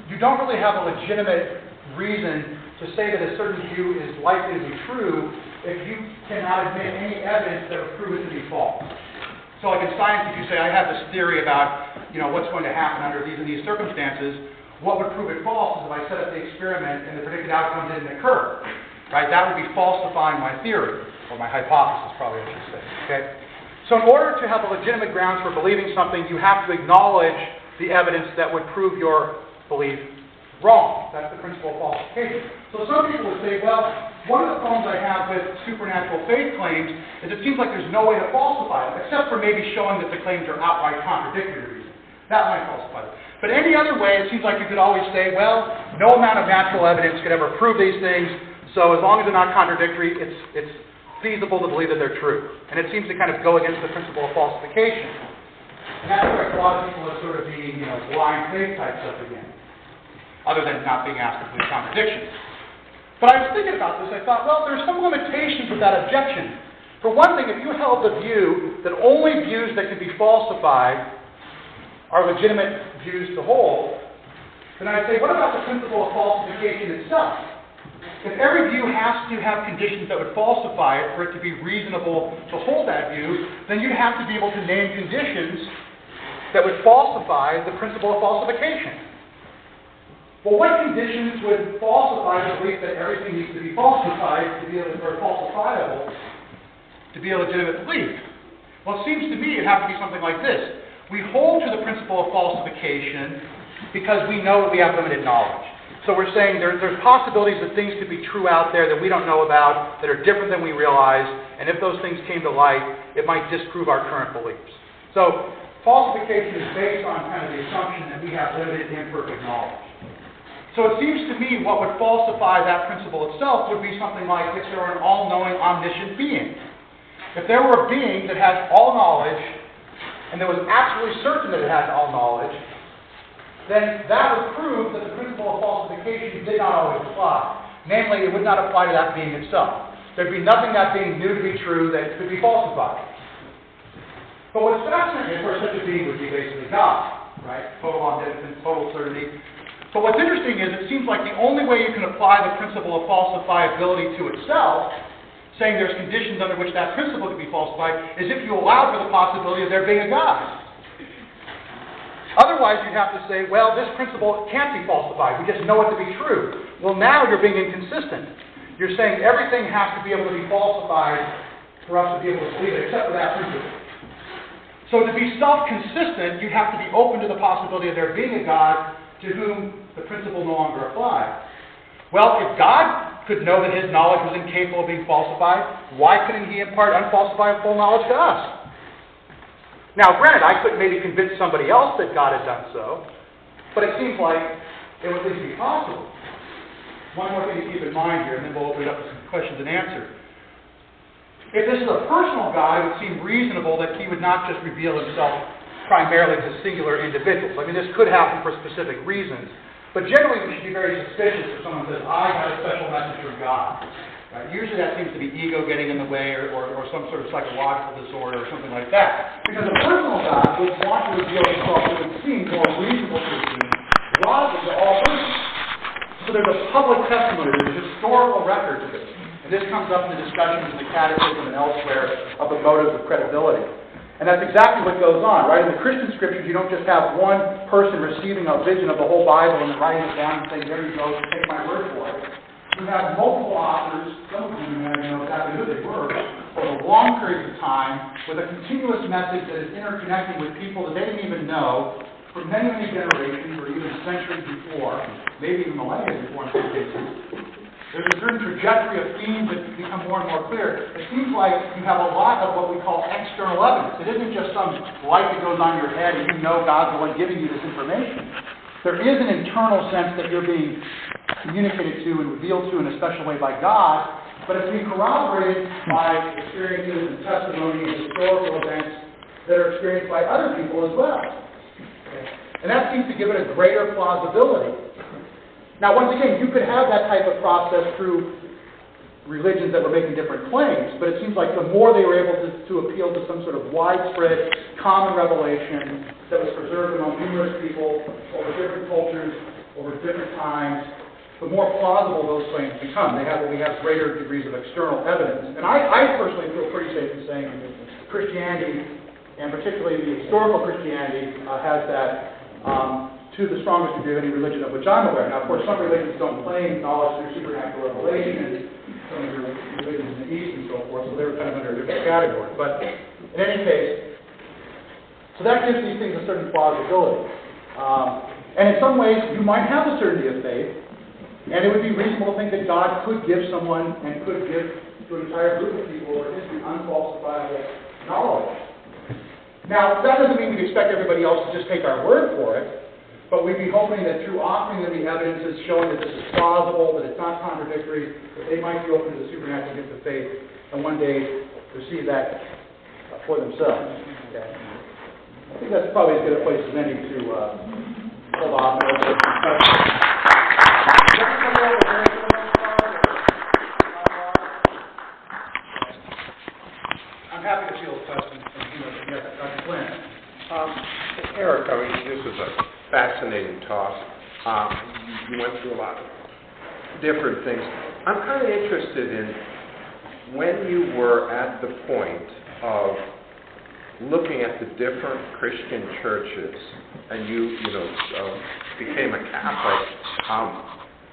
you don't really have a legitimate reason to say that a certain view is likely to be true if you cannot admit any evidence that would prove it to be false. So like in science, if you say, I have this theory about, what's going to happen under these and these circumstances, what would prove it false is if I set up the experiment and the predicted outcome didn't occur. Right? That would be falsifying my theory, or my hypothesis, probably I should say. Okay? So in order to have a legitimate grounds for believing something, you have to acknowledge the evidence that would prove your belief wrong. That's the principle of falsification. So some people would say, well, one of the problems I have with supernatural faith claims is it seems like there's no way to falsify them, except for maybe showing that the claims are outright contradictory to reason. That might falsify them. But any other way, it seems like you could always say, well, no amount of natural evidence could ever prove these things, so as long as they're not contradictory, it's feasible to believe that they're true. And it seems to kind of go against the principle of falsification. And that strikes a lot of people as sort of being, blind faith type stuff again, other than not being asked to believe contradictions. But I was thinking about this, I thought, well, there's some limitations with that objection. For one thing, if you held the view that only views that can be falsified are legitimate views to hold, then I'd say, what about the principle of falsification itself? If every view has to have conditions that would falsify it for it to be reasonable to hold that view, then you'd have to be able to name conditions that would falsify the principle of falsification. Well, what conditions would falsify the belief that everything needs to be falsified to be or falsifiable to be a legitimate belief? Well, it seems to me it'd have to be something like this. We hold to the principle of falsification because we know that we have limited knowledge. So we're saying there's possibilities that things could be true out there that we don't know about, that are different than we realize, and if those things came to light, it might disprove our current beliefs. So falsification is based on kind of the assumption that we have limited imperfect knowledge. So it seems to me what would falsify that principle itself would be something like if there were an all-knowing, omniscient being. If there were a being that has all knowledge, and that was absolutely certain that it has all knowledge, then that would prove that the principle of falsification did not always apply. Namely, it would not apply to that being itself. There'd be nothing that being knew to be true that could be falsified. But what's fascinating is where such a being would be basically God, right? Total omnipotence, total certainty. But what's interesting is it seems like the only way you can apply the principle of falsifiability to itself, saying there's conditions under which that principle could be falsified, is if you allow for the possibility of there being a God. Otherwise, you'd have to say, well, this principle can't be falsified. We just know it to be true. Well, now you're being inconsistent. You're saying everything has to be able to be falsified for us to be able to believe it, except for that principle. So to be self-consistent, you'd have to be open to the possibility of there being a God to whom the principle no longer applies. Well, if God could know that his knowledge was incapable of being falsified, why couldn't he impart unfalsifiable knowledge to us? Now, granted, I could maybe convince somebody else that God had done so, but it seems like it would at least be possible. One more thing to keep in mind here, and then we'll open it up to some questions and answers. If this is a personal God, it would seem reasonable that he would not just reveal himself primarily to singular individuals. I mean, this could happen for specific reasons, but generally we should be very suspicious if someone says, I got a special message from God. Right? Usually that seems to be ego getting in the way or some sort of psychological disorder or something like that. Because a personal God would want to reveal himself to what seems more reasonable to the being, rather than all persons. So there's a public testimony, there's a historical record to this. And this comes up in the discussions in the Catechism and elsewhere of the motives of credibility. And that's exactly what goes on, right? In the Christian scriptures, you don't just have one person receiving a vision of the whole Bible and then writing it down and saying, there you go, take my word for it. You have multiple authors, some of whom you know exactly who they were, over long periods of time, with a continuous message that is interconnecting with people that they didn't even know for many, many generations or even centuries before, maybe even millennia before in some cases. There's a certain trajectory of themes that become more and more clear. It seems like you have a lot of what we call external evidence. It isn't just some light that goes on your head and you know God's the one giving you this information. There is an internal sense that you're being communicated to and revealed to in a special way by God, but it's being corroborated by experiences and testimony and historical events that are experienced by other people as well. And that seems to give it a greater plausibility. Now, once again, you could have that type of process through religions that were making different claims, but it seems like the more they were able to appeal to some sort of widespread common revelation that was preserved among numerous people over different cultures, over different times, the more plausible those claims become. We have greater degrees of external evidence. And I personally feel pretty safe in saying Christianity, and particularly the historical Christianity, has that to the strongest degree of any religion of which I'm aware. Now, of course, some religions don't claim knowledge through supernatural revelation, and some of the religions in the East and so forth, so they're kind of under a different category. But in any case, so that gives these things a certain plausibility. And in some ways, you might have a certainty of faith, and it would be reasonable to think that God could give someone and could give to an entire group of people over history unfalsifiable knowledge. Now, that doesn't mean we'd expect everybody else to just take our word for it, but we'd be hoping that through offering them the evidences showing that this is plausible, that it's not contradictory, that they might be open to the supernatural gift of faith and one day receive that for themselves. Okay. I think that's probably as good a place as any to hold off. I'm happy to field questions from Dr. Flynn. Eric, I mean, this is a fascinating talk. You went through a lot of different things. I'm kind of interested in when you were at the point of looking at the different Christian churches, and you became a Catholic.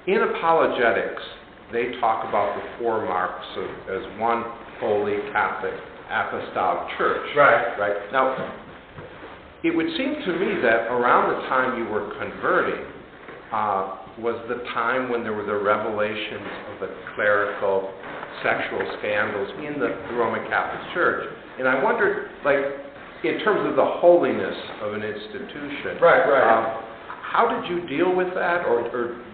In apologetics, they talk about the four marks as one holy Catholic apostolic church. Right. Right. Now, it would seem to me that around the time you were converting was the time when there were the revelations of the clerical sexual scandals in the Roman Catholic Church. And I wondered, like, in terms of the holiness of an institution. Right. How did you deal with that, or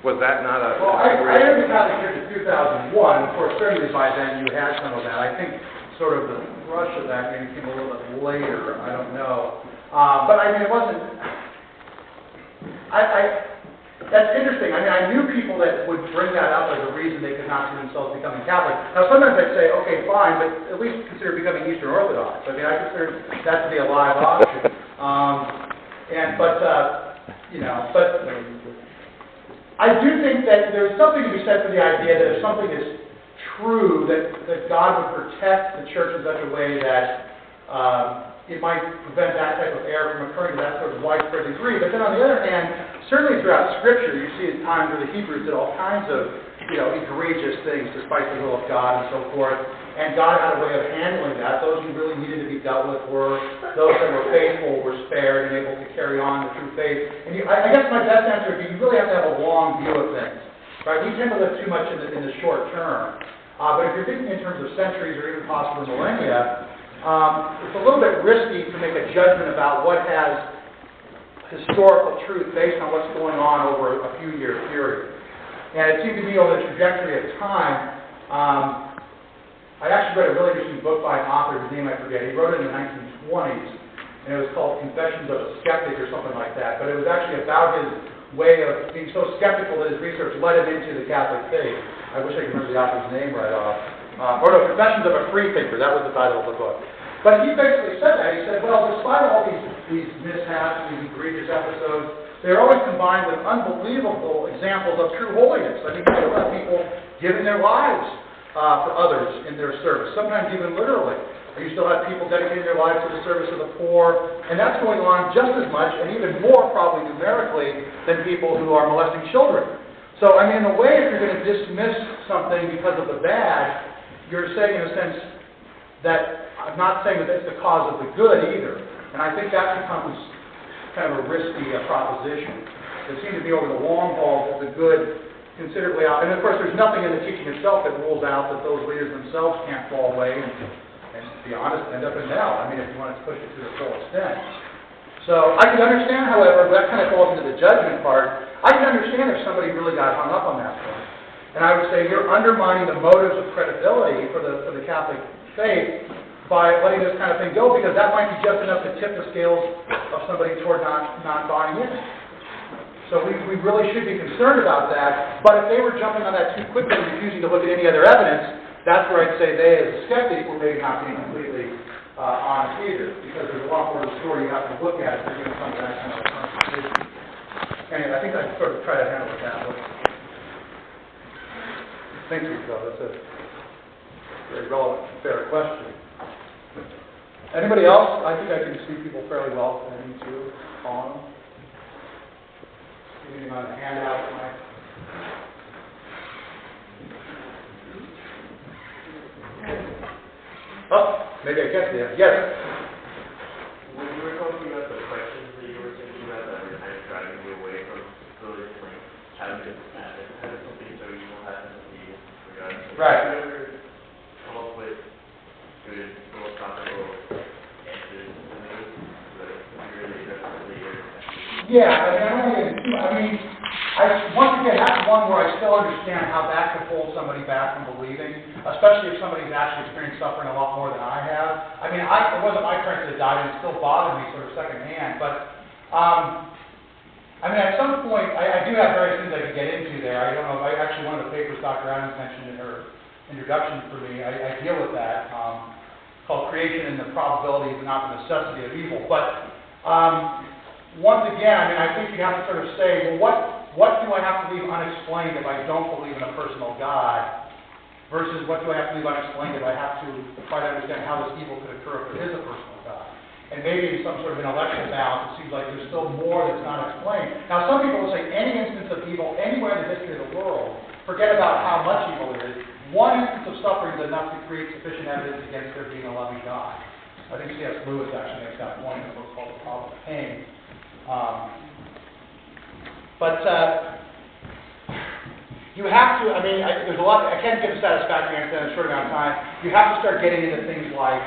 was that not a... Well, I entered the Catholic Church in 2001. Of course, certainly by then you had some of that. I think sort of the rush of that maybe came a little bit later. I don't know. But I mean, it wasn't... that's interesting. I mean, I knew people that would bring that up as a reason they could not see themselves becoming Catholic. Now, sometimes I'd say, okay, fine, but at least consider becoming Eastern Orthodox. I mean, I consider that to be a live option. But I do think that there's something to be said for the idea that if something is true, that God would protect the church in such a way that it might prevent that type of error from occurring to that sort of widespread degree. But then on the other hand, certainly throughout Scripture, you see at times where the Hebrews did all kinds of, egregious things despite the will of God and so forth. And God had a way of handling that. Those who really needed to be dealt with were those that were faithful, were spared, and able to carry on the true faith. And I guess my best answer would be you really have to have a long view of things. Right? We tend to live too much in the short term. But if you're thinking in terms of centuries or even possibly millennia, it's a little bit risky to make a judgment about what has historical truth based on what's going on over a few year period. And it seemed to me over the trajectory of time, I actually read a really interesting book by an author, whose name I forget. He wrote it in the 1920s, and it was called Confessions of a Skeptic or something like that. But it was actually about his way of being so skeptical that his research led him into the Catholic faith. I wish I could remember the author's name right off. Confessions of a Freethinker, that was the title of the book. But he basically said that. He said, well, despite all these mishaps, these egregious episodes, they're always combined with unbelievable examples of true holiness. I mean, you still have people giving their lives for others in their service, sometimes even literally. You still have people dedicating their lives to the service of the poor, and that's going on just as much, and even more probably numerically, than people who are molesting children. So, I mean, in a way, if you're going to dismiss something because of the bad, you're saying, in a sense, that I'm not saying that it's the cause of the good either. And I think that becomes kind of a risky proposition. It seems to be over the long haul that the good considerably out. And of course, there's nothing in the teaching itself that rules out that those leaders themselves can't fall away and to be honest, end up in hell. I mean, if you want to push it to the full extent. So I can understand, however, that kind of falls into the judgment part. I can understand if somebody really got hung up on that point. And I would say you're undermining the motives of credibility for the Catholic faith by letting this kind of thing go, because that might be just enough to tip the scales of somebody toward not buying in. So we really should be concerned about that. But if they were jumping on that too quickly and refusing to look at any other evidence, that's where I'd say they, as a skeptic, were maybe not being completely honest either, because there's a lot more to the story you have to look at if you're going to come to that kind of conclusion. Anyway, I think I sort of try to handle it that way. Thank you, Phil. That's a very relevant, fair question. Anybody else? I think I can see people fairly well. I need to follow them. Anything on the handout? Oh, maybe I get there. Yes. When you were talking about the questions that you were thinking about that were kind of driving you away from really like having something so evil happen to be forgotten. Right. Have you ever come up with good philosophical answers to those that really definitely Yeah, I mean, I don't want to get into once again, that's one where I still understand how that could hold somebody back from believing, especially if somebody's actually experienced suffering a lot more than I have. I mean, it wasn't my parents that died, and it still bothered me sort of secondhand, but, at some point, I do have various things I could get into there. I don't know, actually one of the papers Dr. Adams mentioned in her introduction for me, I deal with that, called Creation and the Probabilities and Not the Necessity of Evil. But, once again, I think you have to sort of say, well, what do I have to leave unexplained if I don't believe in a personal God, versus what do I have to leave unexplained if I have to try to understand how this evil could occur if there is a personal God? And maybe in some sort of intellectual balance, it seems like there's still more that's not explained. Now, some people will say any instance of evil anywhere in the history of the world, forget about how much evil there is, one instance of suffering is enough to create sufficient evidence against there being a loving God. I think C.S. Lewis actually makes that point in a book called The Problem of Pain. You have to, there's a lot, I can't give a satisfactory answer in a short amount of time. You have to start getting into things like,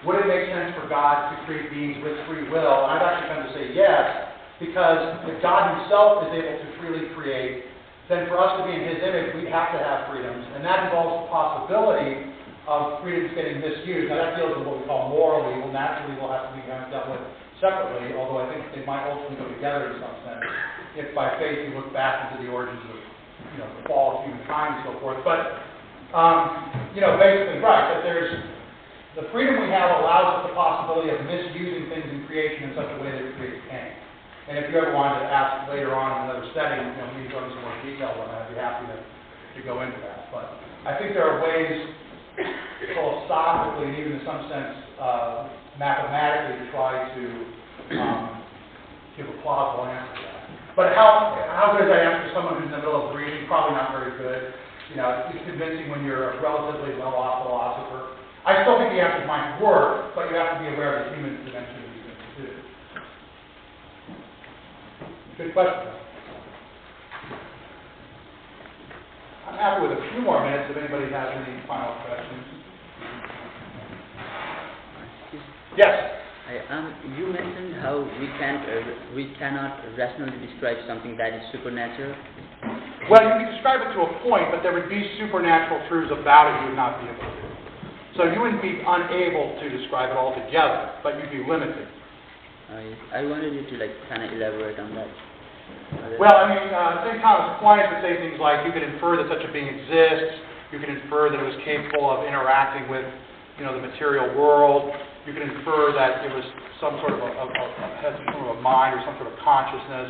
would it make sense for God to create beings with free will? And I've actually come to say yes, because if God himself is able to freely create, then for us to be in his image, we'd have to have freedoms. And that involves the possibility of freedoms getting misused. Now that deals with what we call moral evil. Natural evil has to be dealt with separately, although I think they might ultimately go together in some sense, if by faith you look back into the origins of, the fall of humankind and so forth. But, basically, right, that there's, the freedom we have allows us the possibility of misusing things in creation in such a way that it creates pain. And if you ever wanted to ask later on in another setting, me to go into some more details on that, I'd be happy to go into that. But I think there are ways, philosophically, and even in some sense, mathematically, to try to give a plausible answer to that. But how good is that answer to someone who's in the middle of breathing? Probably not very good. It's convincing when you're a relatively well-off philosopher. I still think the answers might work, but you have to be aware of the human dimension of these things too. Good question. I'm happy with a few more minutes if anybody has any final questions. Yes? You mentioned how we cannot rationally describe something that is supernatural. Well, you can describe it to a point, but there would be supernatural truths about it you would not be able to do. So you wouldn't be unable to describe it altogether, but you'd be limited. I wanted you to kind of elaborate on that. Well, St. Thomas Aquinas would say things like you could infer that such a being exists, you could infer that it was capable of interacting with, the material world, you could infer that it was some sort of had some sort of a mind or some sort of consciousness.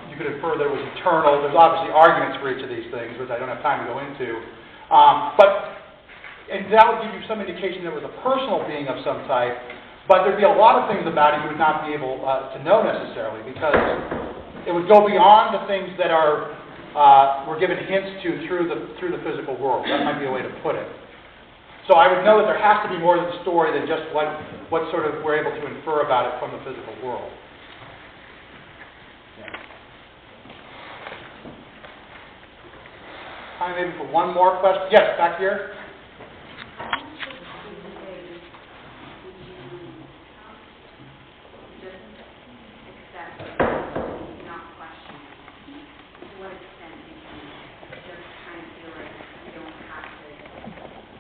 You could infer that it was eternal. There's obviously arguments for each of these things, which I don't have time to go into. And that would give you some indication that it was a personal being of some type, but there'd be a lot of things about it you would not be able to know necessarily, because it would go beyond the things that we're given hints to through the physical world. That might be a way to put it. So I would know that there has to be more to the story than just what sort of we're able to infer about it from the physical world. Time maybe for one more question. Yes, back here.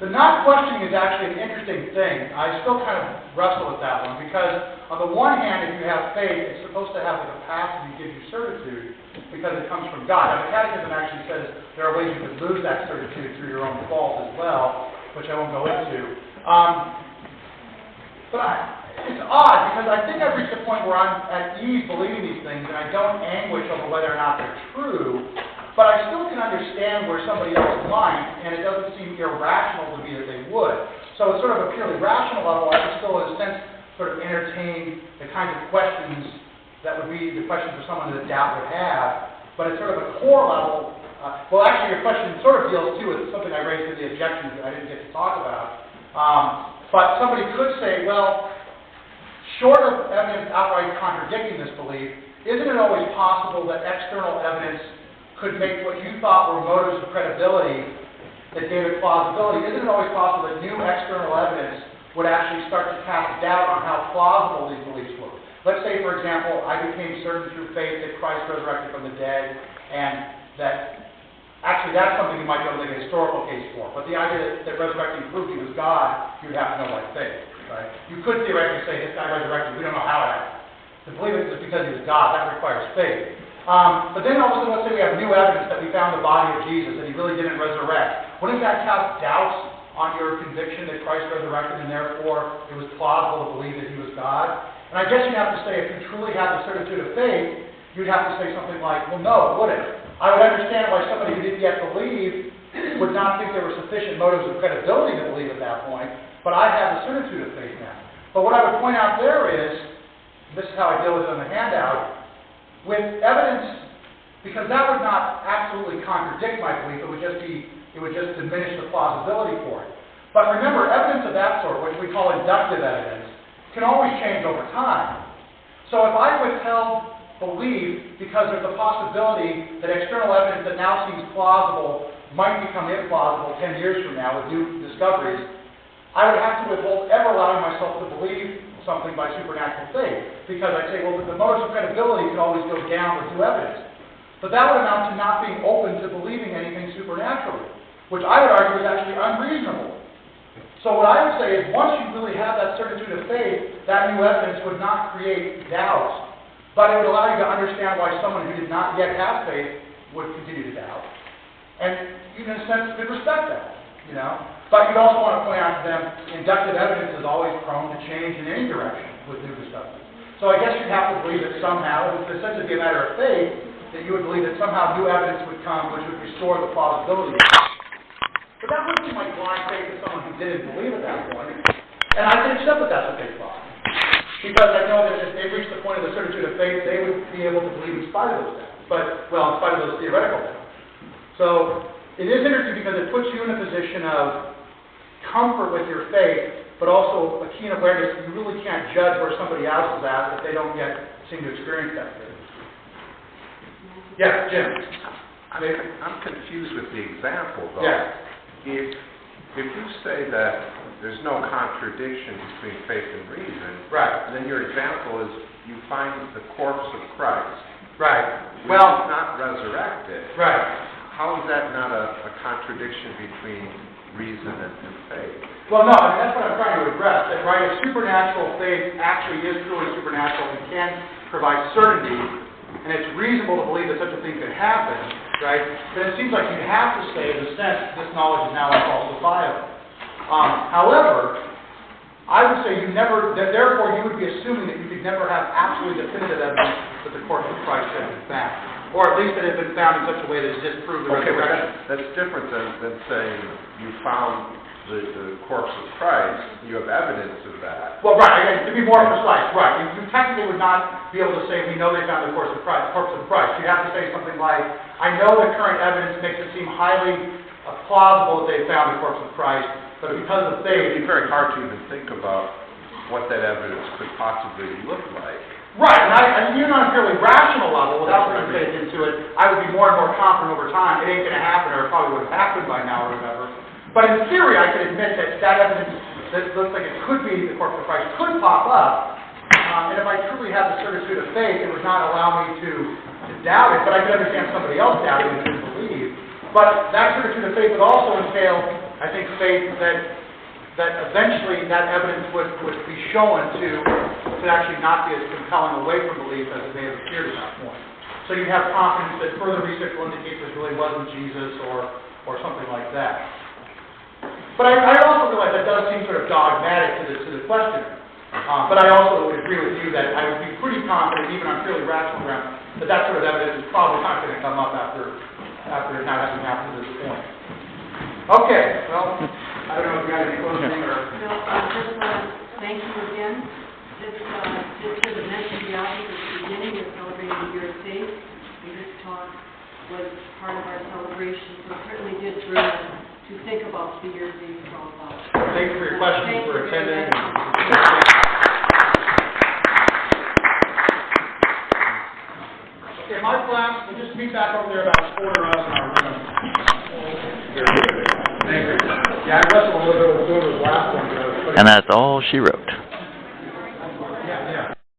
The not questioning is actually an interesting thing. I still kind of wrestle with that one, because on the one hand, if you have faith, it's supposed to have the capacity to give you certitude because it comes from God. Now, the Catechism actually says there are ways you could lose that certitude through your own fault as well, which I won't go into. It's odd, because I think I've reached a point where I'm at ease believing these things, and I don't anguish over whether or not they're true. But I still can understand where somebody else might, and it doesn't seem irrational to me that they would. So it's sort of a purely rational level. I can still, in a sense, sort of entertain the kinds of questions that would be the questions for someone that doubt would have. But it's sort of a core level. Well, actually, your question sort of deals, too, with something I raised in the objections that I didn't get to talk about. But somebody could say, well, short of evidence outright contradicting this belief, isn't it always possible that external evidence could make what you thought were motives of credibility that gave it plausibility? Isn't it always possible that new external evidence would actually start to cast doubt on how plausible these beliefs were? Let's say, for example, I became certain through faith that Christ resurrected from the dead, and that actually that's something you might be able to make a historical case for. But the idea that resurrecting proved he was God, you'd have to know by faith, right? You could theoretically say this guy resurrected, we don't know how it happened. To believe it just because he was God, that requires faith. But then all of a sudden, let's say we have new evidence that we found the body of Jesus, that he really didn't resurrect. Wouldn't that cast doubts on your conviction that Christ resurrected, and therefore it was plausible to believe that he was God? And I guess you'd have to say, if you truly have the certitude of faith, you'd have to say something like, well, no, it wouldn't. I would understand why somebody who didn't yet believe would not think there were sufficient motives of credibility to believe at that point, but I have the certitude of faith now. But what I would point out there is, this is how I deal with it on the handout, with evidence, because that would not absolutely contradict my belief, it would just diminish the plausibility for it. But remember, evidence of that sort, which we call inductive evidence, can always change over time. So if I withheld belief because there's a possibility that external evidence that now seems plausible might become implausible 10 years from now with new discoveries, I would have to withhold ever allowing myself to believe something by supernatural faith, because I say, well, the motives of credibility can always go down with new evidence. But that would amount to not being open to believing anything supernaturally, which I would argue is actually unreasonable. So what I would say is, once you really have that certitude of faith, that new evidence would not create doubt, but it would allow you to understand why someone who did not yet have faith would continue to doubt. And you, in a sense, could respect that, you know. But you'd also want to point out to them, inductive evidence is always prone to change in any direction with new discoveries. So I guess you'd have to believe that somehow, if it's essentially a matter of faith, that you would believe that somehow new evidence would come which would restore the plausibility. But that wouldn't seem like blind faith to someone who didn't believe at that point. And I can accept that that's what they thought. Because I know that if they reached the point of the certitude of faith, they would be able to believe in spite of those doubts. In spite of those theoretical doubts. So it is interesting because it puts you in a position of comfort with your faith, but also a keen awareness that you really can't judge where somebody else is at if they don't yet seem to experience that faith. Yes, Jim. I'm confused with the example, though. Yes. If you say that there's no contradiction between faith and reason, Right. then your example is you find the corpse of Christ, Right. which is not resurrected. Right. How is that not a contradiction between reason and faith? Well, no, I mean, that's what I'm trying to address. That, right, if supernatural faith actually is truly supernatural and can provide certainty, and it's reasonable to believe that such a thing could happen, right, then it seems like you'd have to say, in a sense, this knowledge is now unfalsifiable. However, I would say therefore you would be assuming that you could never have absolutely definitive evidence that the corpse of Christ had been found. Or at least it had been found in such a way that it disproved the Okay, but resurrection. that's different than saying you found the corpse of Christ, you have evidence of that. Well, right, to be more precise, right. You technically would not be able to say, we know they found the corpse of Christ. You'd have to say something like, I know the current evidence makes it seem highly plausible that they found the corpse of Christ, but because of faith... It's very hard to even think about what that evidence could possibly look like. Right, and even on a purely rational level, without putting faith into it, I would be more and more confident over time, it ain't going to happen, or it probably would have happened by now, or whatever. But in theory, I could admit that evidence that looks like it could be the corpse of Christ could pop up, and if I truly had the certitude of faith, it would not allow me to doubt it, but I could understand somebody else doubting it and didn't believe. But that certitude of faith would also entail, I think, faith that eventually that evidence would be shown to actually not be as compelling away from belief as it may have appeared at that point. So you'd have confidence that further research will indicate this really wasn't Jesus or something like that. But I also realize that does seem sort of dogmatic to the questioner. But I also would agree with you that I would be pretty confident, even on purely rational grounds, that sort of evidence is probably not going to come up after it not having happened to this point. Okay, well, I don't know if you got any closing or... No, just thank you again. Just to the mention the audience at the beginning, we're celebrating the Year of Faith, and this talk was part of our celebration, so it certainly did bring us to think about the Year of Faith is all about. Thank you for your questions, for attending. Okay, my class, we'll just meet back over there about a quarter of an hour. Thank you. Yeah, I wrestled a little bit with the last one. And that's all she wrote.